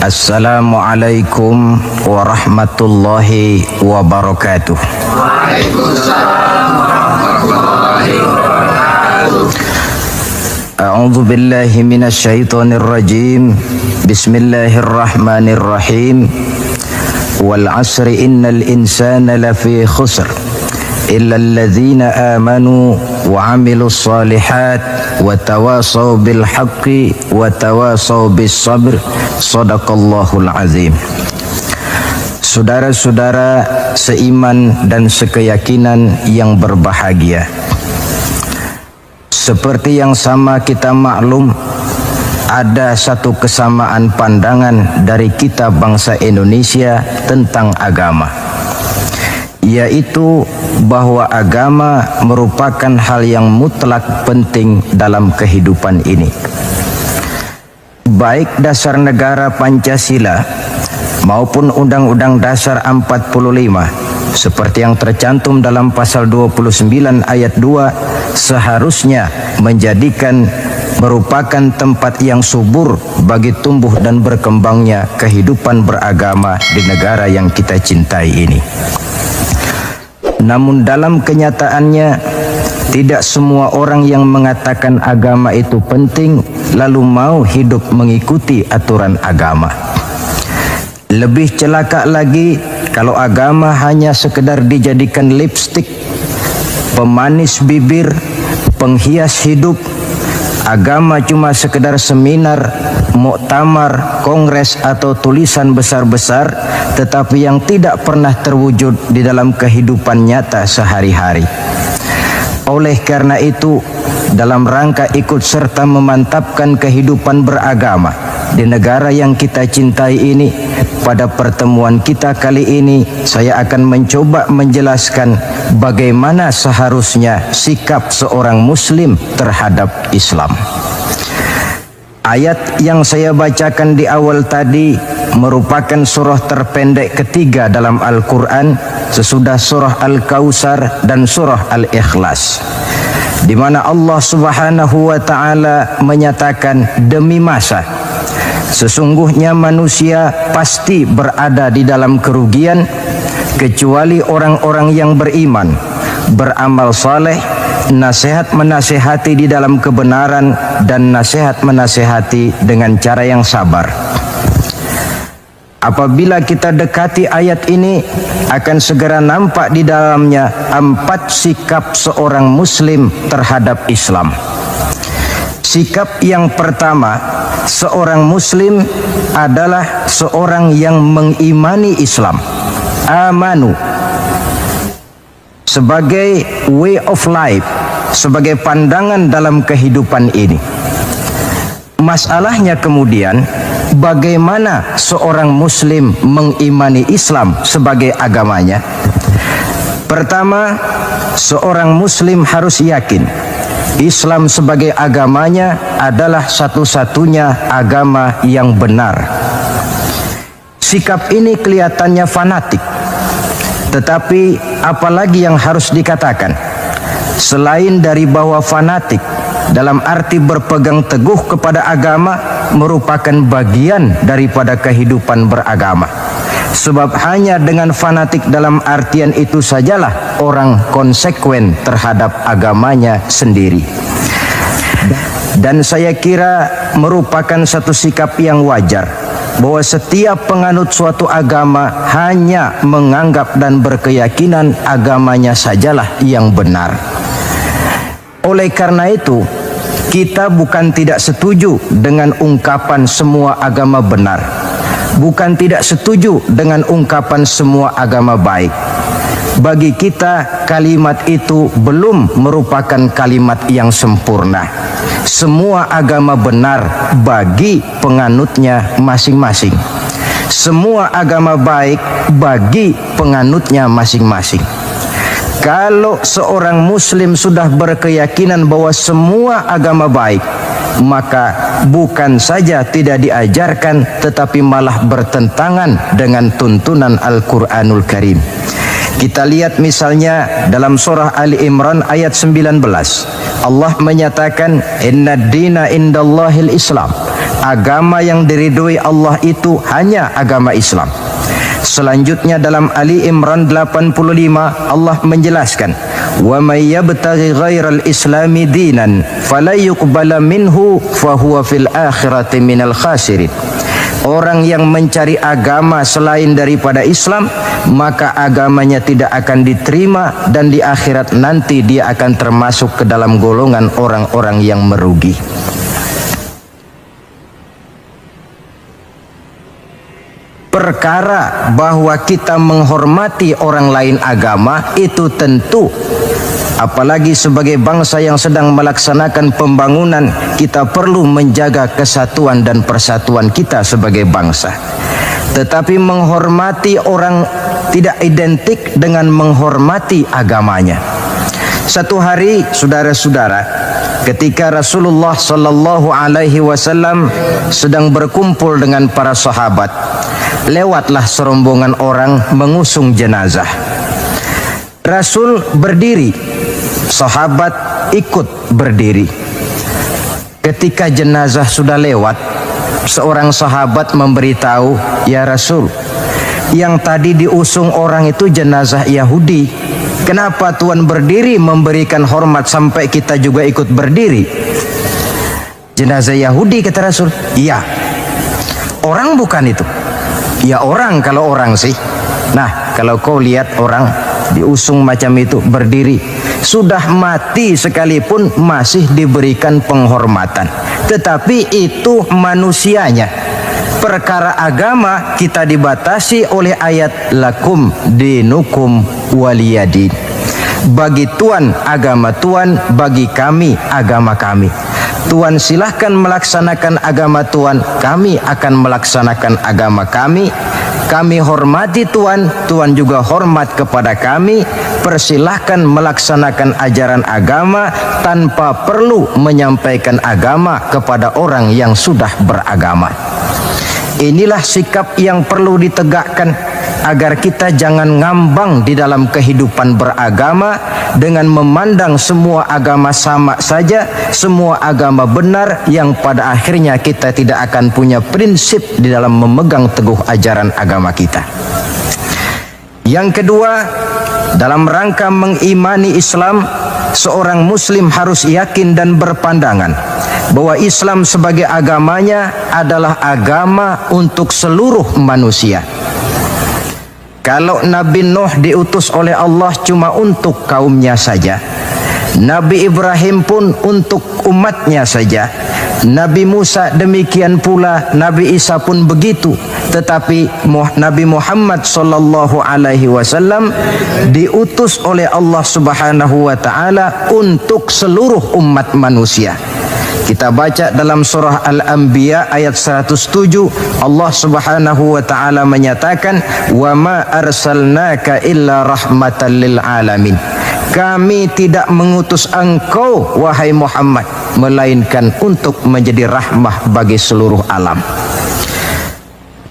Assalamualaikum warahmatullahi wabarakatuh. Waalaikumsalam warahmatullahi wabarakatuh. A'udzu billahi minasyaitonir rajim. Bismillahirrahmanirrahim. Wal 'asri innal insana lafi khusr illa alladzina amanu wa 'amilus shalihat wa tawasaw bil haqqi wa tawasaw bis sabr. Shadaqallahul azim. Saudara-saudara seiman dan sekeyakinan yang berbahagia, seperti yang sama kita maklum, ada satu kesamaan pandangan dari kita bangsa Indonesia tentang agama, yaitu bahwa agama merupakan hal yang mutlak penting dalam kehidupan ini. Baik dasar negara Pancasila maupun Undang-Undang Dasar 45 seperti yang tercantum dalam pasal 29 ayat 2 seharusnya menjadikan merupakan tempat yang subur bagi tumbuh dan berkembangnya kehidupan beragama di negara yang kita cintai ini. Namun dalam kenyataannya, tidak semua orang yang mengatakan agama itu penting lalu mau hidup mengikuti aturan agama. Lebih celaka lagi kalau agama hanya sekedar dijadikan lipstik, pemanis bibir, penghias hidup. Agama cuma sekedar seminar, muktamar, kongres atau tulisan besar-besar, tetapi yang tidak pernah terwujud di dalam kehidupan nyata sehari-hari. Oleh karena itu, dalam rangka ikut serta memantapkan kehidupan beragama di negara yang kita cintai ini, pada pertemuan kita kali ini saya akan mencoba menjelaskan bagaimana seharusnya sikap seorang muslim terhadap Islam. Ayat yang saya bacakan di awal tadi merupakan surah terpendek ketiga dalam Al-Quran sesudah surah Al-Kautsar dan surah Al-Ikhlas, di mana Allah Subhanahu wa Ta'ala menyatakan, demi masa sesungguhnya manusia pasti berada di dalam kerugian kecuali orang-orang yang beriman, beramal saleh, nasihat menasihati di dalam kebenaran, dan nasihat menasihati dengan cara yang sabar. Apabila kita dekati ayat ini, akan segera nampak di dalamnya 4 sikap seorang muslim terhadap Islam. Sikap yang pertama, seorang muslim adalah seorang yang mengimani Islam, amanu, sebagai way of life, sebagai pandangan dalam kehidupan ini. Masalahnya kemudian, bagaimana seorang muslim mengimani Islam sebagai agamanya? Pertama, seorang muslim harus yakin Islam sebagai agamanya adalah satu-satunya agama yang benar. Sikap ini kelihatannya fanatik, tetapi apalagi yang harus dikatakan selain dari bahwa fanatik dalam arti berpegang teguh kepada agama merupakan bagian daripada kehidupan beragama. Sebab hanya dengan fanatik dalam artian itu sajalah orang konsekuen terhadap agamanya sendiri. Dan saya kira merupakan satu sikap yang wajar bahwa setiap penganut suatu agama hanya menganggap dan berkeyakinan agamanya sajalah yang benar. Oleh karena itu, kita bukan tidak setuju dengan ungkapan semua agama benar, bukan tidak setuju dengan ungkapan semua agama baik. Bagi kita, kalimat itu belum merupakan kalimat yang sempurna. Semua agama benar bagi penganutnya masing-masing. Semua agama baik bagi penganutnya masing-masing. Kalau seorang muslim sudah berkeyakinan bahwa semua agama baik, maka bukan saja tidak diajarkan, tetapi malah bertentangan dengan tuntunan Al-Quranul Karim. Kita lihat misalnya dalam surah Ali Imran ayat 19. Allah menyatakan, Inna dina indallahil Islam. agama yang diridhoi Allah itu hanya agama Islam. Selanjutnya dalam Ali Imran 85 Allah menjelaskan, "Wa may yabtaghi ghairal islami dinan fala yuqbala minhu fa huwa fil akhirati minal khasirin." Orang yang mencari agama selain daripada Islam, maka agamanya tidak akan diterima dan di akhirat nanti dia akan termasuk ke dalam golongan orang-orang yang merugi. Perkara bahwa kita menghormati orang lain agama itu tentu, apalagi sebagai bangsa yang sedang melaksanakan pembangunan, kita perlu menjaga kesatuan dan persatuan kita sebagai bangsa. Tetapi menghormati orang tidak identik dengan menghormati agamanya. Satu hari, saudara-saudara, ketika Rasulullah Sallallahu Alaihi Wasallam sedang berkumpul dengan para sahabat, lewatlah serombongan orang mengusung jenazah. Rasul berdiri, sahabat ikut berdiri. Ketika jenazah sudah lewat, seorang sahabat memberitahu, "Ya Rasul, yang tadi diusung orang itu jenazah Yahudi. Kenapa Tuhan berdiri memberikan hormat sampai kita juga ikut berdiri?" "Jenazah Yahudi," kata Rasul. "Iya." "Orang bukan itu?" "Ya orang, kalau orang sih." Nah, kalau kau lihat orang diusung macam itu berdiri, sudah mati sekalipun masih diberikan penghormatan. Tetapi itu manusianya. Perkara agama kita dibatasi oleh ayat lakum dinukum waliyadin. Bagi Tuhan agama Tuhan, bagi kami agama kami. Tuhan silahkan melaksanakan agama Tuhan, kami akan melaksanakan agama kami. Kami hormati Tuhan, Tuhan juga hormat kepada kami. Persilahkan melaksanakan ajaran agama tanpa perlu menyampaikan agama kepada orang yang sudah beragama. Inilah sikap yang perlu ditegakkan agar kita jangan ngambang di dalam kehidupan beragama dengan memandang semua agama sama saja, semua agama benar, yang pada akhirnya kita tidak akan punya prinsip di dalam memegang teguh ajaran agama kita. Yang kedua, dalam rangka mengimani Islam, seorang muslim harus yakin dan berpandangan bahwa Islam sebagai agamanya adalah agama untuk seluruh manusia. Kalau Nabi Nuh diutus oleh Allah cuma untuk kaumnya saja, Nabi Ibrahim pun untuk umatnya saja, Nabi Musa demikian pula, Nabi Isa pun begitu. Tetapi Nabi Muhammad sallallahu alaihi wasallam diutus oleh Allah Subhanahu wa taala untuk seluruh umat manusia. Kita baca dalam surah Al-Anbiya ayat 107, Allah Subhanahu wa taala menyatakan, "Wa ma arsalnaka illa rahmatan lil alamin." Kami tidak mengutus engkau wahai Muhammad melainkan untuk menjadi rahmah bagi seluruh alam.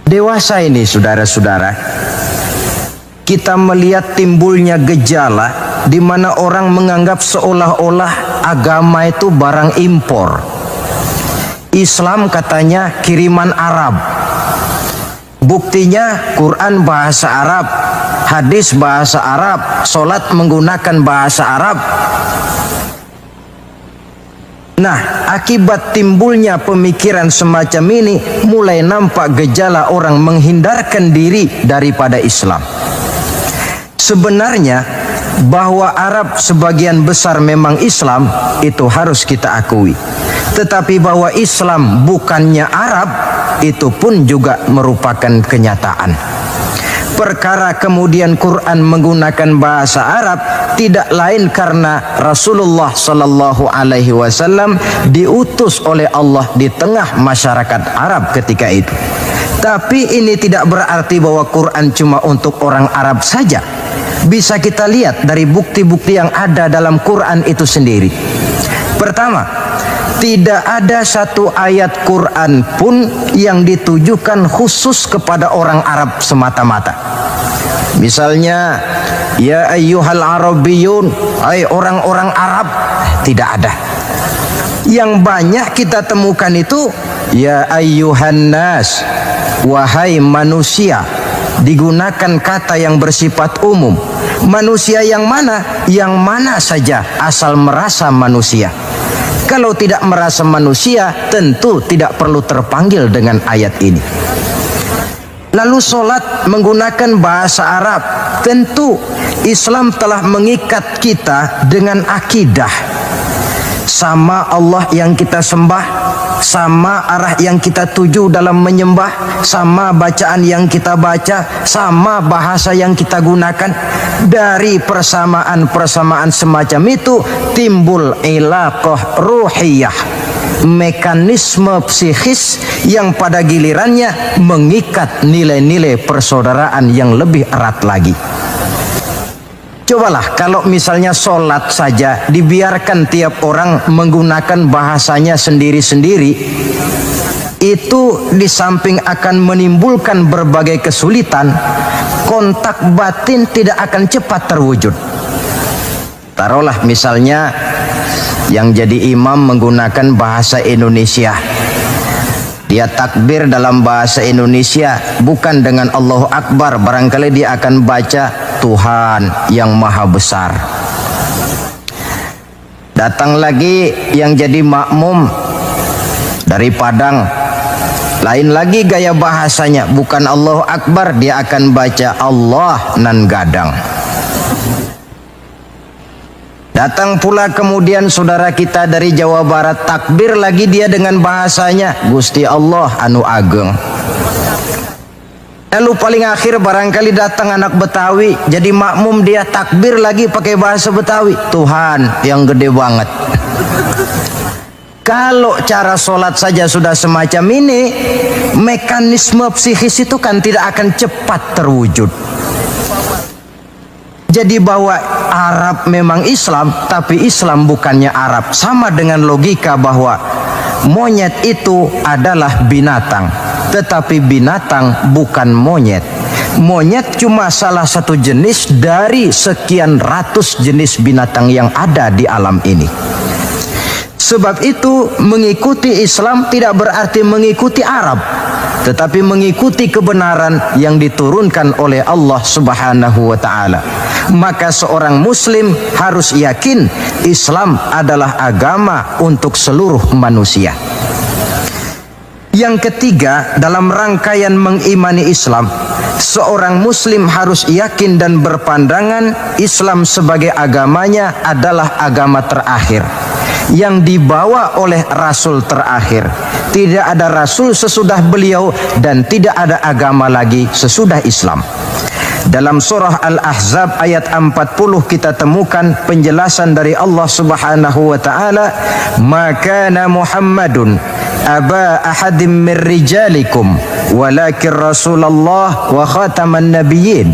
Dewasa ini saudara-saudara, kita melihat timbulnya gejala di mana orang menganggap seolah-olah agama itu barang impor. Islam katanya kiriman Arab. Buktinya Quran bahasa Arab, hadis bahasa Arab, solat menggunakan bahasa Arab. Nah, akibat timbulnya pemikiran semacam ini, mulai nampak gejala orang menghindarkan diri daripada Islam. Sebenarnya bahwa Arab sebagian besar memang Islam, itu harus kita akui. Tetapi bahwa Islam bukannya Arab, itu pun juga merupakan kenyataan. Perkara kemudian Quran menggunakan bahasa Arab tidak lain karena Rasulullah Sallallahu Alaihi Wasallam diutus oleh Allah di tengah masyarakat Arab ketika itu. Tapi ini tidak berarti bahwa Quran cuma untuk orang Arab saja. Bisa kita lihat dari bukti-bukti yang ada dalam Quran itu sendiri. Pertama, tidak ada satu ayat Quran pun yang ditujukan khusus kepada orang Arab semata-mata. Misalnya, ya ayyuhal arabiyyun, hai orang-orang Arab, tidak ada. Yang banyak kita temukan itu Ya ayyuhan nas, wahai manusia. Digunakan kata yang bersifat umum. Manusia yang mana? Yang mana saja asal merasa manusia. Kalau tidak merasa manusia, tentu tidak perlu terpanggil dengan ayat ini. Lalu solat menggunakan bahasa Arab. Tentu Islam telah mengikat kita dengan akidah. Sama Allah yang kita sembah, sama arah yang kita tuju dalam menyembah, sama bacaan yang kita baca, sama bahasa yang kita gunakan. Dari persamaan-persamaan semacam itu timbul ilaqah ruhiyah, mekanisme psikis yang pada gilirannya mengikat nilai-nilai persaudaraan yang lebih erat lagi. Cobalah kalau misalnya sholat saja dibiarkan tiap orang menggunakan bahasanya sendiri-sendiri, itu di samping akan menimbulkan berbagai kesulitan, kontak batin tidak akan cepat terwujud. Taruhlah misalnya yang jadi imam menggunakan bahasa Indonesia. Dia takbir dalam bahasa Indonesia, bukan dengan Allahu Akbar. Barangkali dia akan baca Tuhan yang Maha Besar. Datang lagi yang jadi makmum dari Padang, lain lagi gaya bahasanya, bukan Allahu Akbar, dia akan baca Allah nan gadang. Datang pula kemudian saudara kita dari Jawa Barat, takbir lagi dia dengan bahasanya Gusti Allah anu ageng. Lalu paling akhir barangkali datang anak Betawi, jadi makmum dia takbir lagi pakai bahasa Betawi, Tuhan yang gede banget. Kalau cara sholat saja sudah semacam ini, mekanisme psikis itu kan tidak akan cepat terwujud. Jadi bahwa Arab memang Islam, tapi Islam bukannya Arab. Sama dengan logika bahwa monyet itu adalah binatang, tetapi binatang bukan monyet. Monyet cuma salah satu jenis dari sekian ratus jenis binatang yang ada di alam ini. Sebab itu mengikuti Islam tidak berarti mengikuti Arab, tetapi mengikuti kebenaran yang diturunkan oleh Allah Subhanahu wa ta'ala. Maka seorang muslim harus yakin Islam adalah agama untuk seluruh manusia. Yang ketiga, dalam rangkaian mengimani Islam, seorang muslim harus yakin dan berpandangan Islam sebagai agamanya adalah agama terakhir yang dibawa oleh Rasul terakhir. Tidak ada Rasul sesudah beliau dan tidak ada agama lagi sesudah Islam. Dalam surah Al-Ahzab ayat 40 kita temukan penjelasan dari Allah Subhanahu wa ta'ala, "Maka Muhammadun aba ahadim min rijalikum walakin Rasulullah wa khataman nabiyyin."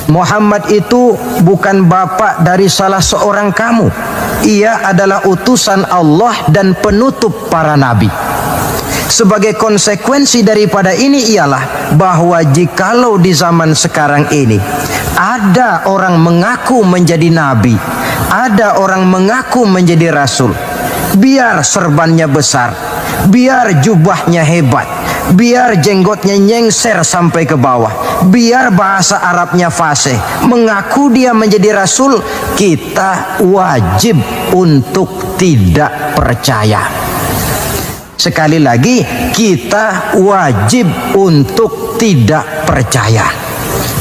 Muhammad itu bukan bapak dari salah seorang kamu. Ia adalah utusan Allah dan penutup para nabi. Sebagai konsekuensi daripada ini ialah bahwa jikalau di zaman sekarang ini ada orang mengaku menjadi nabi, ada orang mengaku menjadi rasul, biar serbannya besar, biar jubahnya hebat, biar jenggotnya nyengser sampai ke bawah, biar bahasa Arabnya fasih, mengaku dia menjadi rasul, kita wajib untuk tidak percaya. Sekali lagi, kita wajib untuk tidak percaya.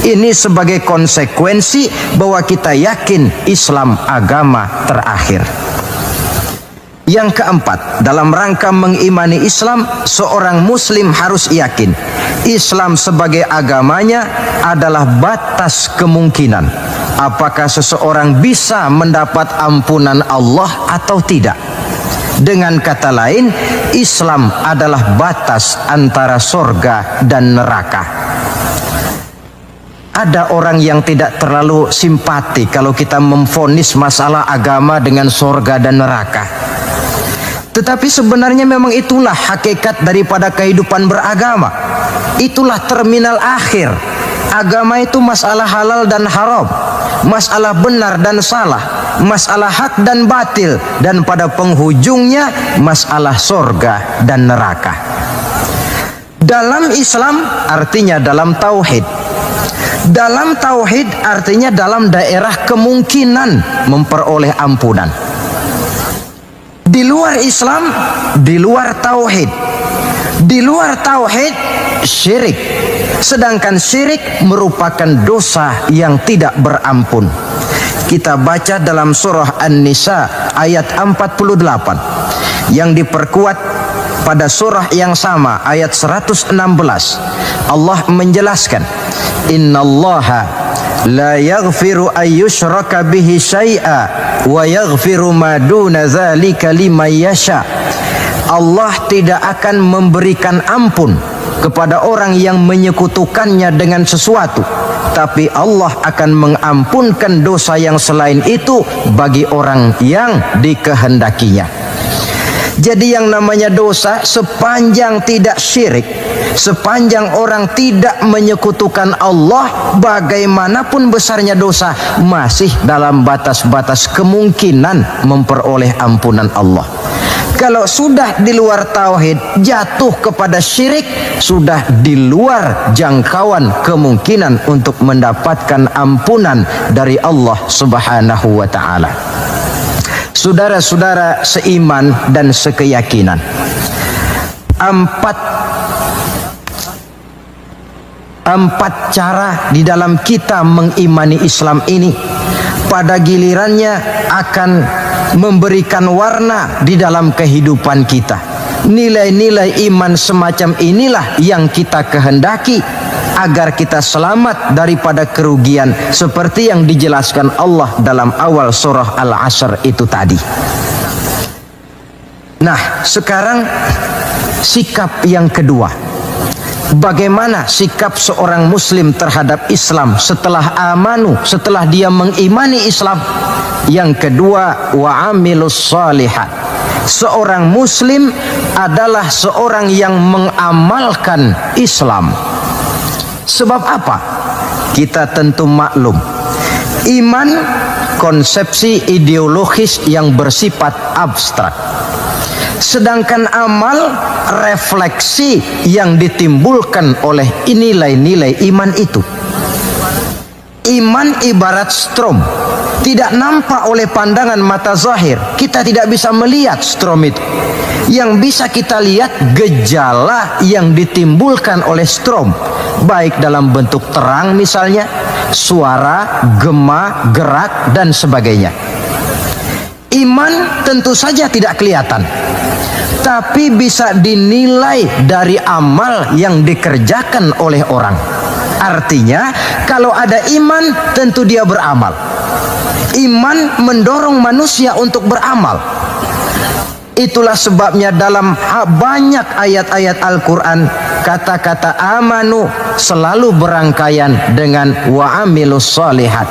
Ini sebagai konsekuensi bahwa kita yakin Islam agama terakhir. Yang keempat, dalam rangka mengimani Islam, seorang muslim harus yakin Islam sebagai agamanya adalah batas kemungkinan. Apakah seseorang bisa mendapat ampunan Allah atau tidak? Dengan kata lain, Islam adalah batas antara sorga dan neraka. Ada orang yang tidak terlalu simpati kalau kita memvonis masalah agama dengan sorga dan neraka. Tetapi sebenarnya memang itulah hakikat daripada kehidupan beragama. Itulah terminal akhir. agama itu masalah halal dan haram, masalah benar dan salah, masalah hak dan batil, dan pada penghujungnya masalah sorga dan neraka. Dalam Islam artinya dalam tauhid. Dalam tauhid artinya dalam daerah kemungkinan memperoleh ampunan. Di luar Islam, di luar tauhid. Di luar tauhid, syirik. Sedangkan syirik merupakan dosa yang tidak berampun. Kita baca dalam surah An-Nisa ayat 48 yang diperkuat pada surah yang sama ayat 116. Allah menjelaskan, innallaha la yaghfiru ayyushraka bihi syai'a wa yaghfiru ma duna dzalika liman yasha. Allah tidak akan memberikan ampun kepada orang yang menyekutukannya dengan sesuatu, tapi Allah akan mengampunkan dosa yang selain itu bagi orang yang dikehendakinya. Jadi yang namanya dosa, sepanjang tidak syirik, sepanjang orang tidak menyekutukan Allah, bagaimanapun besarnya dosa, masih dalam batas-batas kemungkinan memperoleh ampunan Allah. Kalau sudah di luar tauhid, jatuh kepada syirik, sudah di luar jangkauan kemungkinan untuk mendapatkan ampunan dari Allah Subhanahu wa ta'ala. Saudara-saudara seiman dan sekeyakinan, empat cara di dalam kita mengimani Islam ini pada gilirannya akan memberikan warna di dalam kehidupan kita. Nilai-nilai iman semacam inilah yang kita kehendaki agar kita selamat daripada kerugian seperti yang dijelaskan Allah dalam awal surah Al-Asr itu tadi. Nah, sekarang sikap yang kedua. Bagaimana sikap seorang muslim terhadap Islam setelah amanu, setelah dia mengimani Islam? Yang kedua, wa amilus shalihat. Seorang muslim adalah seorang yang mengamalkan Islam. Sebab apa? Kita tentu maklum, iman konsepsi ideologis yang bersifat abstrak. Sedangkan amal refleksi yang ditimbulkan oleh nilai-nilai iman itu. Iman ibarat strom, tidak nampak oleh pandangan mata zahir. Kita tidak bisa melihat strom itu. Yang bisa kita lihat gejala yang ditimbulkan oleh strom, baik dalam bentuk terang misalnya, suara, gema, gerak, dan sebagainya. Iman tentu saja tidak kelihatan, tapi bisa dinilai dari amal yang dikerjakan oleh orang. Artinya, kalau ada iman, tentu dia beramal. Iman mendorong manusia untuk beramal. Itulah sebabnya dalam banyak ayat-ayat Al-Quran, kata-kata amanu selalu berangkaian dengan wa amilus shalihat.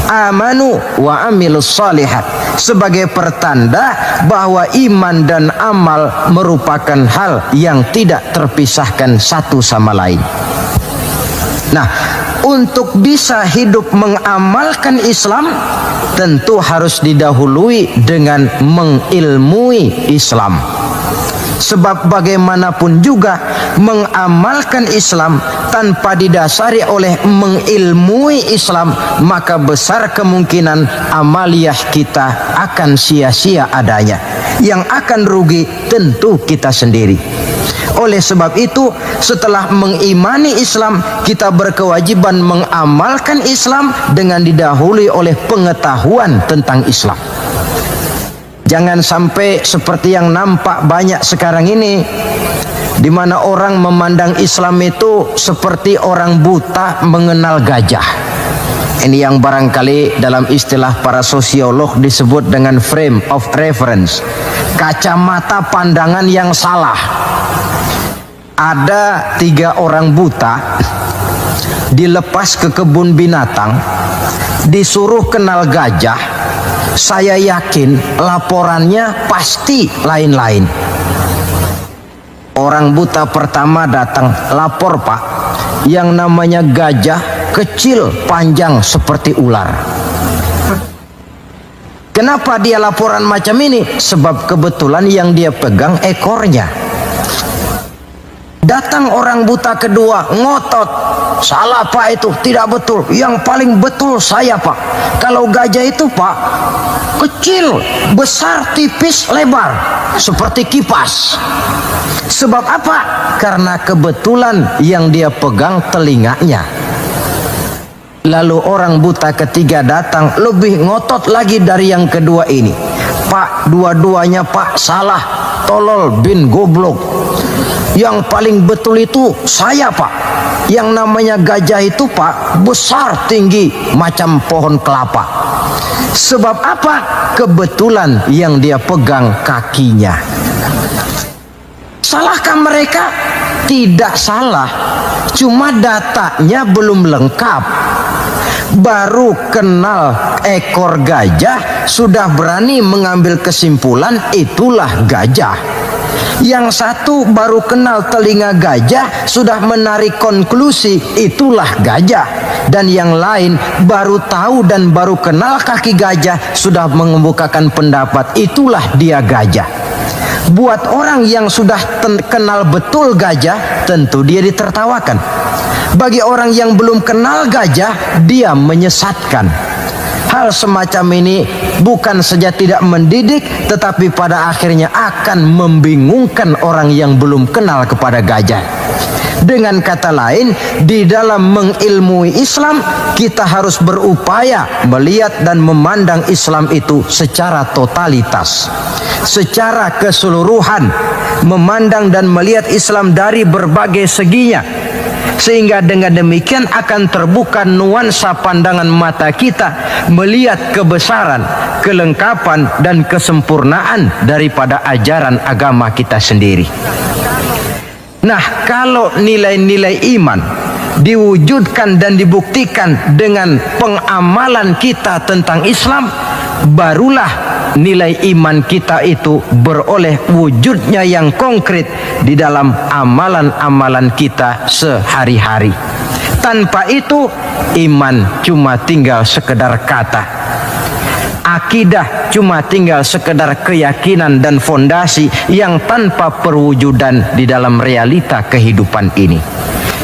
Amanu wa amilus shalihat, sebagai pertanda bahwa iman dan amal merupakan hal yang tidak terpisahkan satu sama lain. Nah, untuk bisa hidup mengamalkan Islam, tentu harus didahului dengan mengilmui Islam. Sebab bagaimanapun juga mengamalkan Islam tanpa didasari oleh mengilmui Islam, maka besar kemungkinan amaliyah kita akan sia-sia adanya. Yang akan rugi tentu kita sendiri. Oleh sebab itu, setelah mengimani Islam, kita berkewajiban mengamalkan Islam dengan didahului oleh pengetahuan tentang Islam. Jangan sampai seperti yang nampak banyak sekarang ini, di mana orang memandang Islam itu seperti orang buta mengenal gajah. Ini yang barangkali dalam istilah para sosiolog disebut dengan frame of reference, kacamata pandangan yang salah. Ada 3 orang buta dilepas ke kebun binatang, disuruh kenal gajah. Saya yakin laporannya pasti lain-lain. Orang buta pertama datang, lapor Pak, yang namanya gajah kecil, panjang seperti ular. Kenapa dia laporan macam ini? Sebab kebetulan yang dia pegang ekornya. Datang orang buta kedua, ngotot. Salah Pak, itu tidak betul. Yang paling betul saya Pak. Kalau gajah itu Pak, kecil, besar, tipis, lebar, seperti kipas. Sebab apa? Karena kebetulan yang dia pegang telinganya. Lalu orang buta ketiga datang, lebih ngotot lagi dari yang kedua ini. Pak, dua-duanya Pak salah, tolol bin goblok. Yang paling betul itu saya Pak. Yang namanya gajah itu Pak, besar tinggi macam pohon kelapa. Sebab apa? Kebetulan yang dia pegang kakinya. Salahkah mereka? Tidak salah, cuma datanya belum lengkap. Baru kenal ekor gajah sudah berani mengambil kesimpulan itulah gajah. Yang satu baru kenal telinga gajah sudah menarik konklusi itulah gajah. Dan yang lain baru tahu dan baru kenal kaki gajah sudah mengemukakan pendapat itulah dia gajah. Buat orang yang sudah kenal betul gajah, tentu dia ditertawakan. Bagi orang yang belum kenal gajah, dia menyesatkan. Hal semacam ini bukan saja tidak mendidik, tetapi pada akhirnya akan membingungkan orang yang belum kenal kepada gajah. Dengan kata lain, di dalam mengilmui Islam, kita harus berupaya melihat dan memandang Islam itu secara totalitas, secara keseluruhan, memandang dan melihat Islam dari berbagai seginya. Sehingga dengan demikian akan terbuka nuansa pandangan mata kita melihat kebesaran, kelengkapan dan kesempurnaan daripada ajaran agama kita sendiri. Nah, kalau nilai-nilai iman diwujudkan dan dibuktikan dengan pengamalan kita tentang Islam, barulah nilai iman kita itu beroleh wujudnya yang konkret di dalam amalan-amalan kita sehari-hari. Tanpa itu, iman cuma tinggal sekedar kata. Akidah cuma tinggal sekedar keyakinan dan fondasi yang tanpa perwujudan di dalam realita kehidupan ini.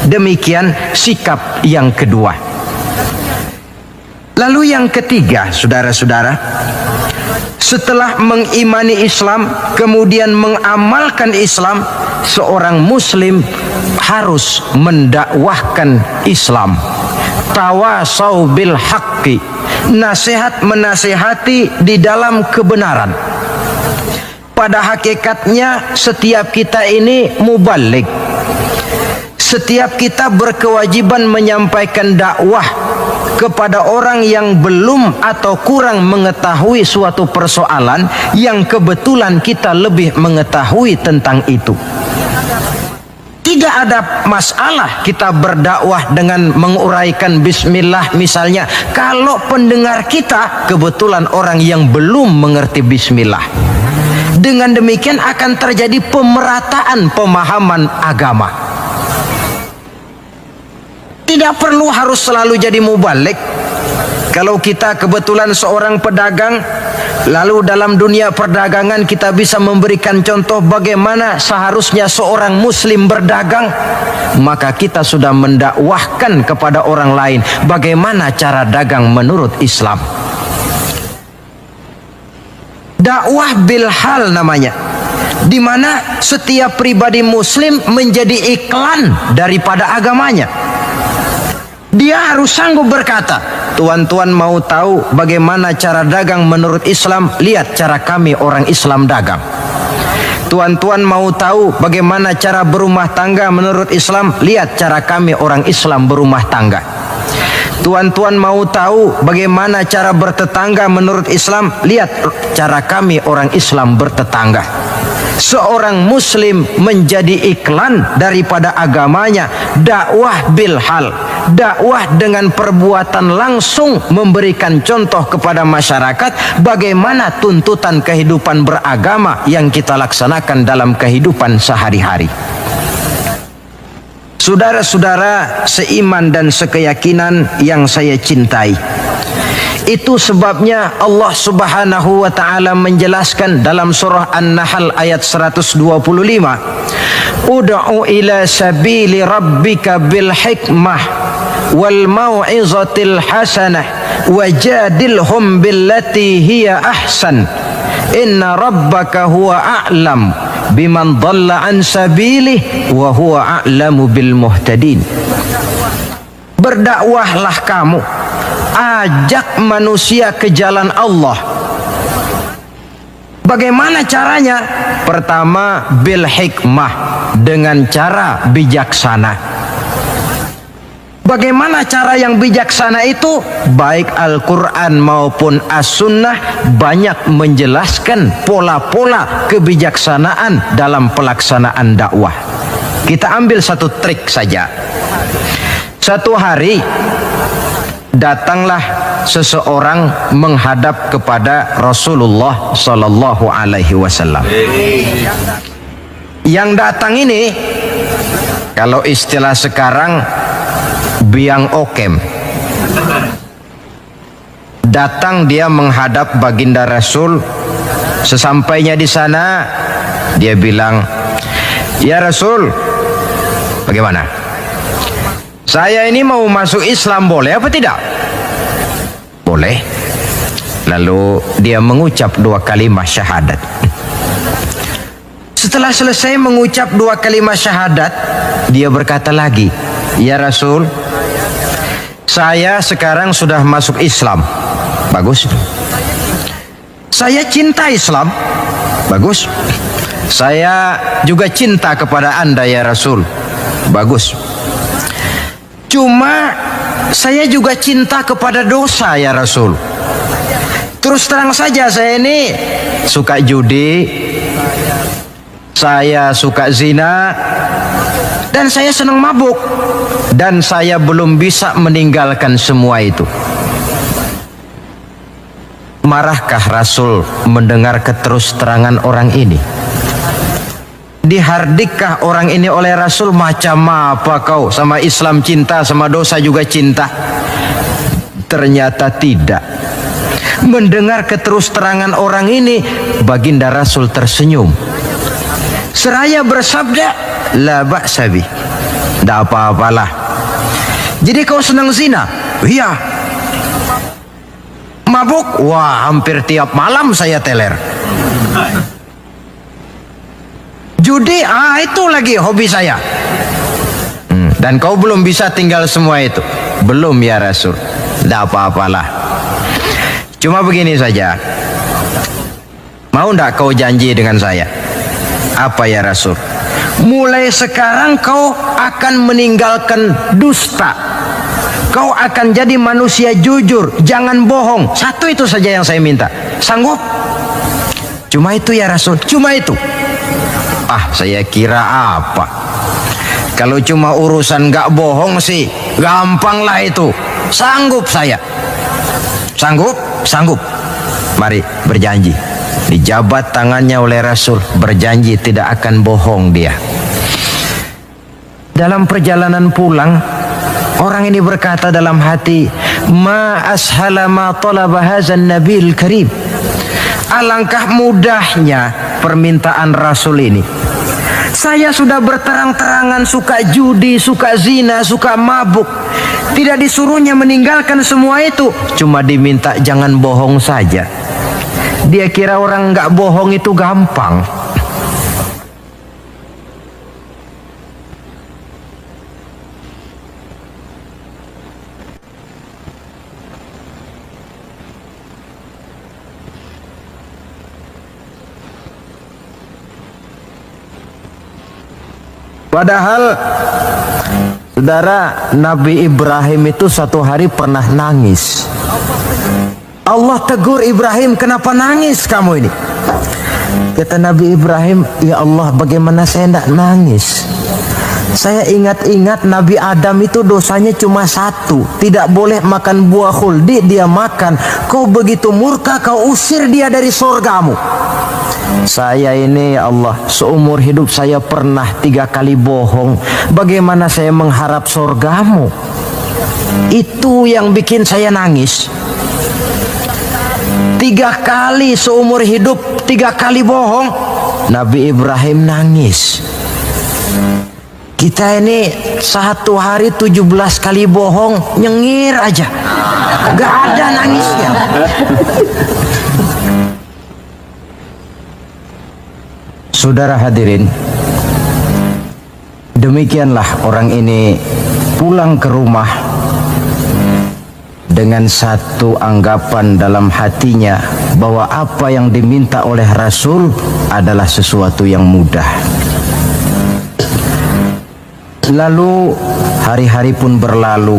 Demikian sikap yang kedua. Lalu yang ketiga, saudara-saudara, setelah mengimani Islam, kemudian mengamalkan Islam, seorang muslim harus mendakwahkan Islam. Tawasau bil haqqi, nasihat menasihati di dalam kebenaran. Pada hakikatnya setiap kita ini mubaligh. Setiap kita berkewajiban menyampaikan dakwah kepada orang yang belum atau kurang mengetahui suatu persoalan yang kebetulan kita lebih mengetahui tentang itu. Tidak ada masalah kita berdakwah dengan menguraikan bismillah misalnya, kalau pendengar kita kebetulan orang yang belum mengerti bismillah. Dengan demikian akan terjadi pemerataan pemahaman agama. Tidak perlu harus selalu jadi mubaligh. Kalau kita kebetulan seorang pedagang, lalu dalam dunia perdagangan kita bisa memberikan contoh bagaimana seharusnya seorang muslim berdagang, maka kita sudah mendakwahkan kepada orang lain bagaimana cara dagang menurut Islam. Dakwah bil hal namanya, di mana setiap pribadi muslim menjadi iklan daripada agamanya. Dia harus sanggup berkata, tuan-tuan mau tahu bagaimana cara dagang menurut Islam? Lihat cara kami orang Islam dagang. Tuan-tuan mau tahu bagaimana cara berumah tangga menurut Islam? Lihat cara kami orang Islam berumah tangga. Tuan-tuan mau tahu bagaimana cara bertetangga menurut Islam? Lihat cara kami orang Islam bertetangga. Seorang muslim menjadi iklan daripada agamanya. Dakwah bil hal, dakwah dengan perbuatan langsung, memberikan contoh kepada masyarakat bagaimana tuntutan kehidupan beragama yang kita laksanakan dalam kehidupan sehari-hari. Saudara-saudara seiman dan sekeyakinan yang saya cintai, itu sebabnya Allah Subhanahu wa taala menjelaskan dalam surah An-Nahl ayat 125, Ud'u ila sabili rabbika bil hikmah wal mau'izatil hasanah wajadilhum billati hiya ahsan inna rabbaka huwa a'lam biman dhalla an sabilih wa huwa a'lamu bil muhtadin. Berdakwahlah kamu, ajak manusia ke jalan Allah. Bagaimana caranya? Pertama, bil hikmah, dengan cara bijaksana. Bagaimana cara yang bijaksana itu? Baik Al-Quran maupun As-Sunnah banyak menjelaskan pola-pola kebijaksanaan dalam pelaksanaan dakwah. Kita ambil satu trik saja. Satu hari datanglah seseorang menghadap kepada Rasulullah sallallahu alaihi wasallam. Yang datang ini, kalau istilah sekarang, biang okem. Datang dia menghadap baginda Rasul. Sesampainya di sana, dia bilang, "Ya Rasul, bagaimana? Saya ini mau masuk Islam, boleh apa tidak?" Boleh. Lalu dia mengucap 2 kalimat syahadat. Setelah selesai mengucap 2 kalimat syahadat, dia berkata lagi, "Ya Rasul, saya sekarang sudah masuk Islam." Bagus. "Saya cinta Islam." Bagus. "Saya juga cinta kepada Anda ya Rasul." Bagus. "Cuma saya juga cinta kepada dosa ya Rasul. Terus terang saja, saya ini suka judi, saya suka zina, dan saya senang mabuk, dan saya belum bisa meninggalkan semua itu." Marahkah Rasul mendengar keterus-terangan orang ini? Dihardikkah orang ini oleh Rasul? "Macam apa kau, sama Islam cinta, sama dosa juga cinta?" Ternyata tidak. Mendengar keterus-terangan orang ini, baginda Rasul tersenyum. Seraya bersabda, "La ba'sa bi." Tidak apa-apalah. "Jadi kau senang zina?" "Iya." "Mabuk?" "Wah, hampir tiap malam saya teler." "Judi?" Itu lagi hobi saya." "Dan kau belum bisa tinggal semua itu?" "Belum ya Rasul." "Tidak apa-apalah. Cuma begini saja. Mau tidak kau janji dengan saya?" "Apa ya Rasul?" "Mulai sekarang kau akan meninggalkan dusta. Kau akan jadi manusia jujur, jangan bohong. Satu itu saja yang saya minta. Sanggup?" "Cuma itu ya Rasul." "Cuma itu?" Saya kira apa? Kalau cuma urusan gak bohong sih, gampang lah itu. Sanggup saya." "Sanggup?" "Sanggup." "Mari berjanji." Dijabat tangannya oleh Rasul, berjanji tidak akan bohong dia. Dalam perjalanan pulang, orang ini berkata dalam hati, "Ma ashala ma talaba hadzal nabil karim." Alangkah mudahnya permintaan Rasul ini. Saya sudah berterang-terangan suka judi, suka zina, suka mabuk. Tidak disuruhnya meninggalkan semua itu, cuma diminta jangan bohong saja. Dia kira orang nggak bohong itu gampang. Padahal saudara, Nabi Ibrahim itu satu hari pernah nangis. Allah tegur Ibrahim, "Kenapa nangis kamu ini?" Kata Nabi Ibrahim, "Ya Allah, bagaimana saya tidak nangis? Saya ingat-ingat Nabi Adam itu dosanya cuma satu, tidak boleh makan buah khuldi, dia makan. Kau begitu murka, kau usir dia dari surgamu. Saya ini ya Allah, seumur hidup saya pernah 3 kali bohong. Bagaimana saya mengharap surgamu? Itu yang bikin saya nangis. 3 kali seumur hidup, 3 kali bohong. Nabi Ibrahim nangis. Kita ini 1 hari 17 kali bohong, nyengir aja, gak ada nangisnya. Saudara hadirin, demikianlah orang ini pulang ke rumah dengan satu anggapan dalam hatinya bahwa apa yang diminta oleh Rasul adalah sesuatu yang mudah. Lalu hari-hari pun berlalu,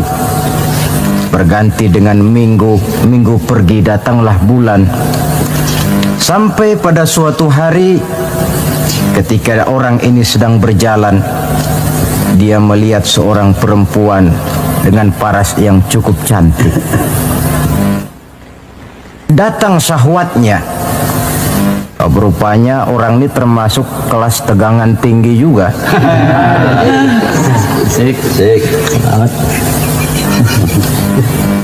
berganti dengan minggu, minggu pergi, datanglah bulan. Sampai pada suatu hari ketika orang ini sedang berjalan, dia melihat seorang perempuan dengan paras yang cukup cantik. Datang syahwatnya. Rupanya orang ini termasuk kelas tegangan tinggi juga. Sik.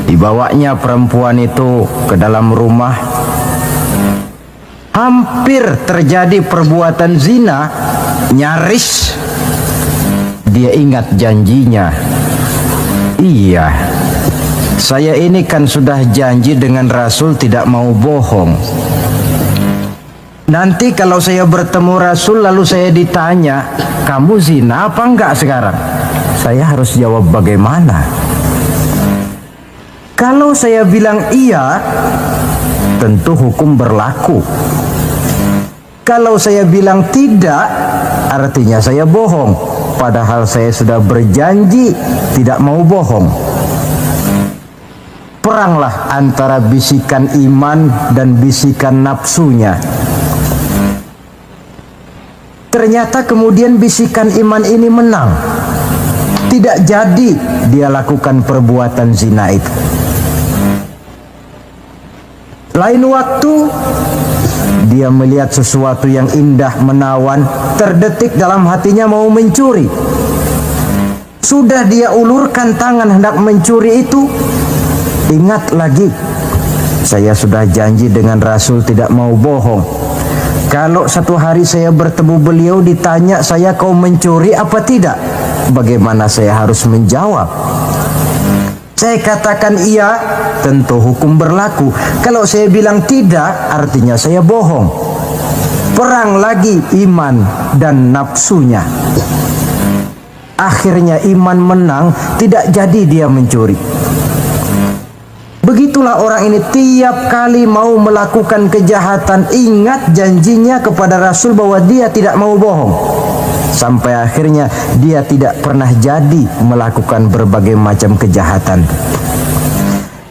Dibawanya perempuan itu ke dalam rumah. Hampir terjadi perbuatan zina. Nyaris dia ingat janjinya. Iya, saya ini kan sudah janji dengan Rasul tidak mau bohong. Nanti kalau saya bertemu Rasul lalu saya ditanya, kamu zina apa enggak sekarang? Saya harus jawab bagaimana? Kalau saya bilang iya, tentu hukum berlaku. Kalau saya bilang tidak, artinya saya bohong. Padahal saya sudah berjanji tidak mau bohong. Peranglah antara bisikan iman dan bisikan nafsunya. Ternyata kemudian bisikan iman ini menang. Tidak jadi dia lakukan perbuatan zina itu. Lain waktu dia melihat sesuatu yang indah menawan, terdetik dalam hatinya mau mencuri. Sudah dia ulurkan tangan hendak mencuri itu, ingat lagi, saya sudah janji dengan Rasul tidak mau bohong. Kalau satu hari saya bertemu beliau ditanya saya kau mencuri apa tidak, bagaimana saya harus menjawab? Saya katakan iya, tentu hukum berlaku. Kalau saya bilang tidak, artinya saya bohong. Perang lagi iman dan nafsunya. Akhirnya iman menang, tidak jadi dia mencuri. Begitulah orang ini tiap kali mau melakukan kejahatan ingat janjinya kepada Rasul bahwa dia tidak mau bohong. Sampai akhirnya dia tidak pernah jadi melakukan berbagai macam kejahatan.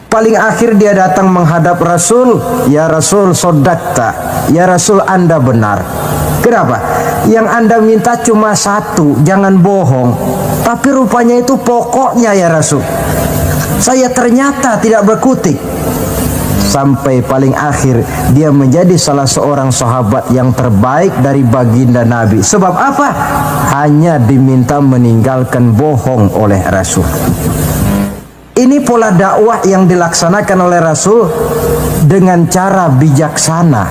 Paling akhir dia datang menghadap Rasul, ya Rasul sodakta, ya Rasul Anda benar. Kenapa? Yang Anda minta cuma satu, jangan bohong. Tapi rupanya itu pokoknya ya Rasul. Saya ternyata tidak berkutik. Sampai paling akhir dia menjadi salah seorang sahabat yang terbaik dari baginda Nabi. Sebab apa? Hanya diminta meninggalkan bohong oleh Rasul. Ini pola dakwah yang dilaksanakan oleh Rasul dengan cara bijaksana.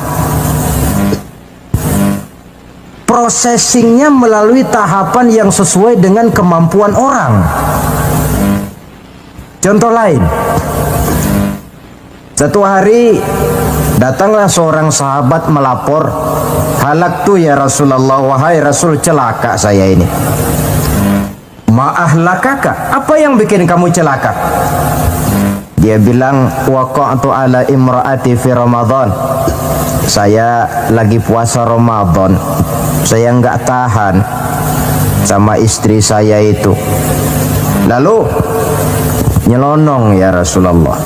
Processingnya melalui tahapan yang sesuai dengan kemampuan orang. Contoh lain, satu hari datanglah seorang sahabat melapor, halaktu ya Rasulullah, wahai Rasul celaka saya ini. Ma'ahlakaka, apa yang bikin kamu celaka? Dia bilang, waqa'tu ala imra'ati fi Ramadan. Saya lagi puasa Ramadan, saya nggak tahan sama istri saya itu. Lalu nyelonong ya Rasulullah.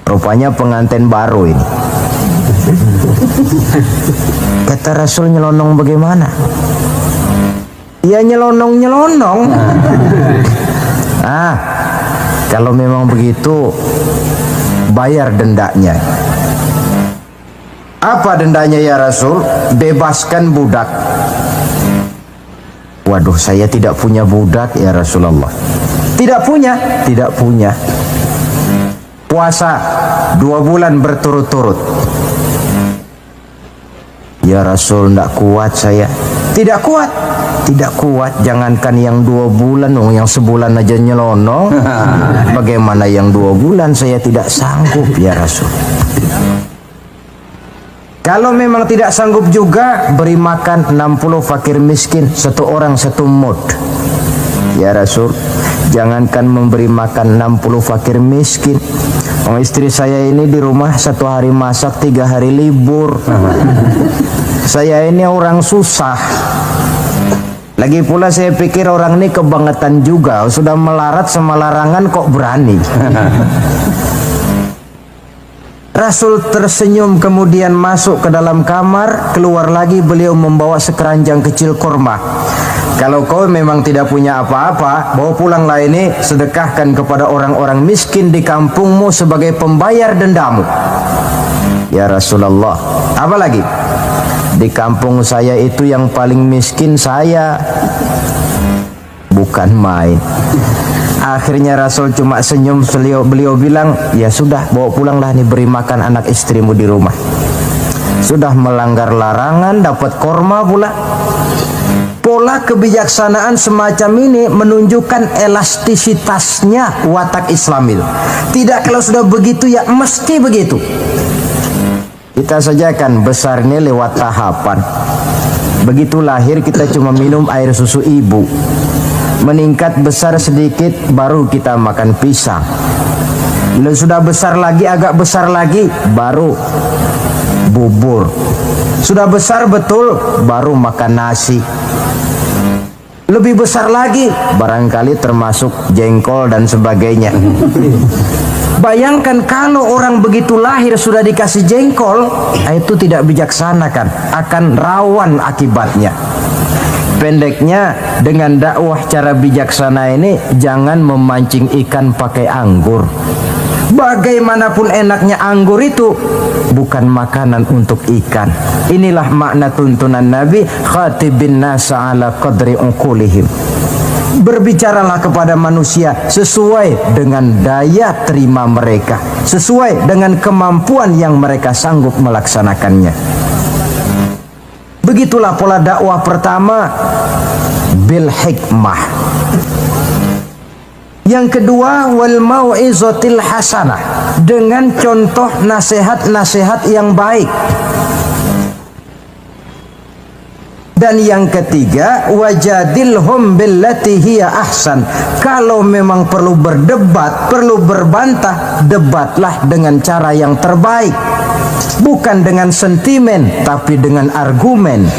Rupanya pengantin baru ini. Kata Rasul, nyelonong bagaimana? Ya nyelonong-nyelonong. Kalau memang begitu, bayar dendanya. Apa dendanya ya Rasul? Bebaskan budak. Waduh, saya tidak punya budak ya Rasulullah. Tidak punya? Tidak punya. Puasa 2 bulan berturut-turut. Ya Rasul, tidak kuat saya. Tidak kuat? Tidak kuat. Jangankan yang 2 bulan, yang sebulan aja nyelonong. Bagaimana yang 2 bulan? Saya tidak sanggup ya Rasul. Kalau memang tidak sanggup juga, beri makan 60 fakir miskin, 1 orang 1 mud. Ya Rasul, jangankan memberi makan 60 fakir miskin. Istri saya ini di rumah 1 hari masak, 3 hari libur. Saya ini orang susah. Lagi pula saya pikir orang ini kebangetan juga. Sudah melarat sama larangan kok berani. Rasul tersenyum kemudian masuk ke dalam kamar. Keluar lagi beliau membawa sekeranjang kecil kurma. Kalau kau memang tidak punya apa-apa, bawa pulanglah ini, sedekahkan kepada orang-orang miskin di kampungmu sebagai pembayar dendamu. Ya Rasulullah, apa lagi? Di kampung saya itu yang paling miskin saya. Bukan main. Akhirnya Rasul cuma senyum, beliau bilang, ya sudah, bawa pulanglah nih, beri makan anak istrimu di rumah. Sudah melanggar larangan, dapat korma pula. Pola kebijaksanaan semacam ini menunjukkan elastisitasnya watak Islamil. Tidak kalau sudah begitu ya mesti begitu. Kita saja kan besar ini lewat tahapan. Begitu lahir kita cuma minum air susu ibu. Meningkat besar sedikit baru kita makan pisang. Bila sudah besar lagi, agak besar lagi, baru bubur. Sudah besar betul, baru makan nasi. Lebih besar lagi, barangkali termasuk jengkol dan sebagainya. Bayangkan kalau orang begitu lahir sudah dikasih jengkol, itu tidak bijaksana kan, akan rawan akibatnya. Pendeknya, dengan dakwah cara bijaksana ini, jangan memancing ikan pakai anggur. Bagaimanapun enaknya anggur itu bukan makanan untuk ikan. Inilah makna tuntunan Nabi, khatibin nasa ala qadri uqulihim. Berbicaralah kepada manusia sesuai dengan daya terima mereka, sesuai dengan kemampuan yang mereka sanggup melaksanakannya. Begitulah pola dakwah pertama, bil hikmah. Yang kedua, wal mau'izatil hasanah, dengan contoh nasihat-nasihat yang baik. Dan yang ketiga, wajadilhum billati hiya ahsan. Kalau memang perlu berdebat, perlu berbantah, debatlah dengan cara yang terbaik. Bukan dengan sentimen, tapi dengan argumen.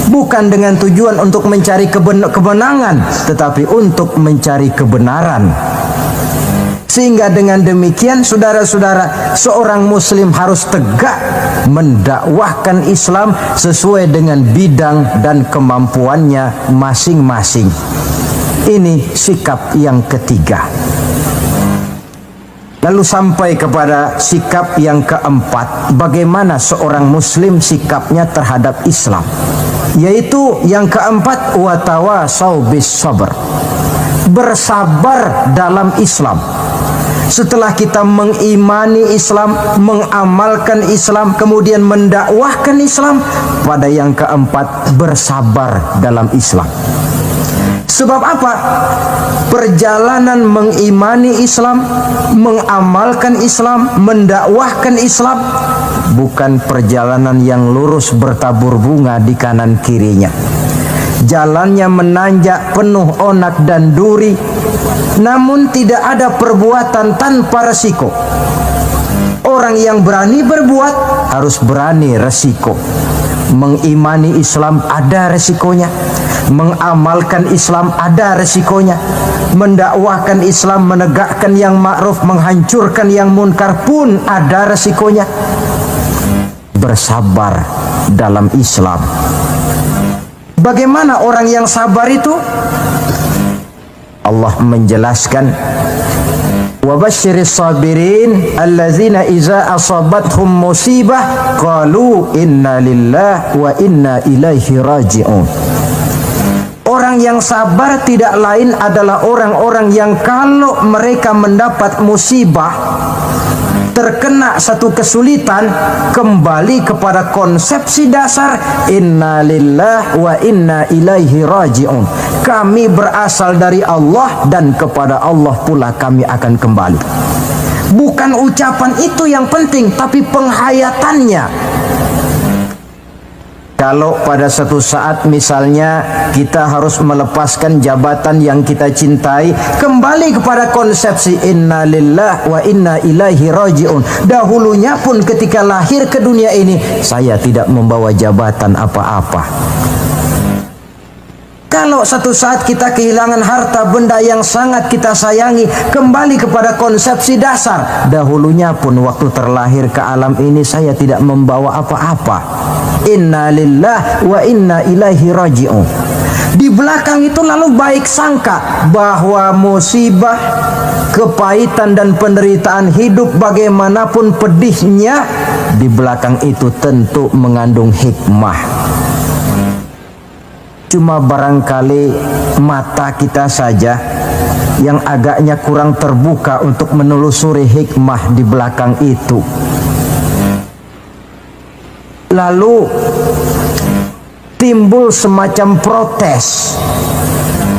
Bukan dengan tujuan untuk mencari kemenangan, tetapi untuk mencari kebenaran. Sehingga dengan demikian, saudara-saudara, seorang muslim harus tegak mendakwahkan Islam sesuai dengan bidang dan kemampuannya masing-masing. Ini sikap yang ketiga. Lalu sampai kepada sikap yang keempat, bagaimana seorang muslim sikapnya terhadap Islam. Yaitu yang keempat, watawasau bis sabr, bersabar dalam Islam. Setelah kita mengimani Islam, mengamalkan Islam, kemudian mendakwahkan Islam, pada yang keempat, bersabar dalam Islam. Sebab apa? Perjalanan mengimani Islam, mengamalkan Islam, mendakwahkan Islam bukan perjalanan yang lurus bertabur bunga di kanan kirinya. Jalannya menanjak, penuh onak dan duri, namun tidak ada perbuatan tanpa resiko. Orang yang berani berbuat harus berani resiko. Mengimani Islam ada resikonya, mengamalkan Islam ada resikonya, mendakwahkan Islam, menegakkan yang ma'ruf, menghancurkan yang munkar pun ada resikonya. Bersabar dalam Islam. Bagaimana orang yang sabar itu? Allah menjelaskan, wa basyiris sabirin allazina iza asabathum musibah qalu inna lillahi wa inna ilaihi raji'un. Orang yang sabar tidak lain adalah orang-orang yang kalau mereka mendapat musibah, terkena satu kesulitan, kembali kepada konsepsi dasar inna lillahi wa inna ilaihi raji'un. Kami berasal dari Allah dan kepada Allah pula kami akan kembali. Bukan ucapan itu yang penting, tapi penghayatannya. Kalau pada suatu saat misalnya kita harus melepaskan jabatan yang kita cintai, kembali kepada konsepsi inna lillahi wa inna ilaihi raji'un. Dahulunya pun ketika lahir ke dunia ini, saya tidak membawa jabatan apa-apa. Kalau satu saat kita kehilangan harta benda yang sangat kita sayangi, kembali kepada konsepsi dasar. Dahulunya pun waktu terlahir ke alam ini saya tidak membawa apa-apa. Inna lillahi wa inna ilaihi raji'un. Di belakang itu lalu baik sangka bahwa musibah, kepahitan dan penderitaan hidup bagaimanapun pedihnya, di belakang itu tentu mengandung hikmah. Cuma barangkali mata kita saja yang agaknya kurang terbuka untuk menelusuri hikmah di belakang itu. Lalu timbul semacam protes.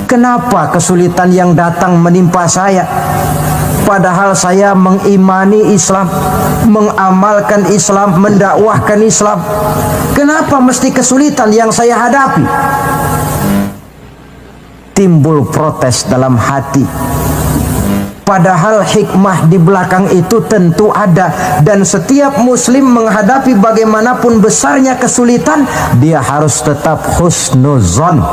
Kenapa kesulitan yang datang menimpa saya? Padahal saya mengimani Islam, mengamalkan Islam, mendakwahkan Islam. Kenapa mesti kesulitan yang saya hadapi? Timbul protes dalam hati. Padahal hikmah di belakang itu tentu ada. Dan setiap muslim menghadapi bagaimanapun besarnya kesulitan, dia harus tetap husnuzon,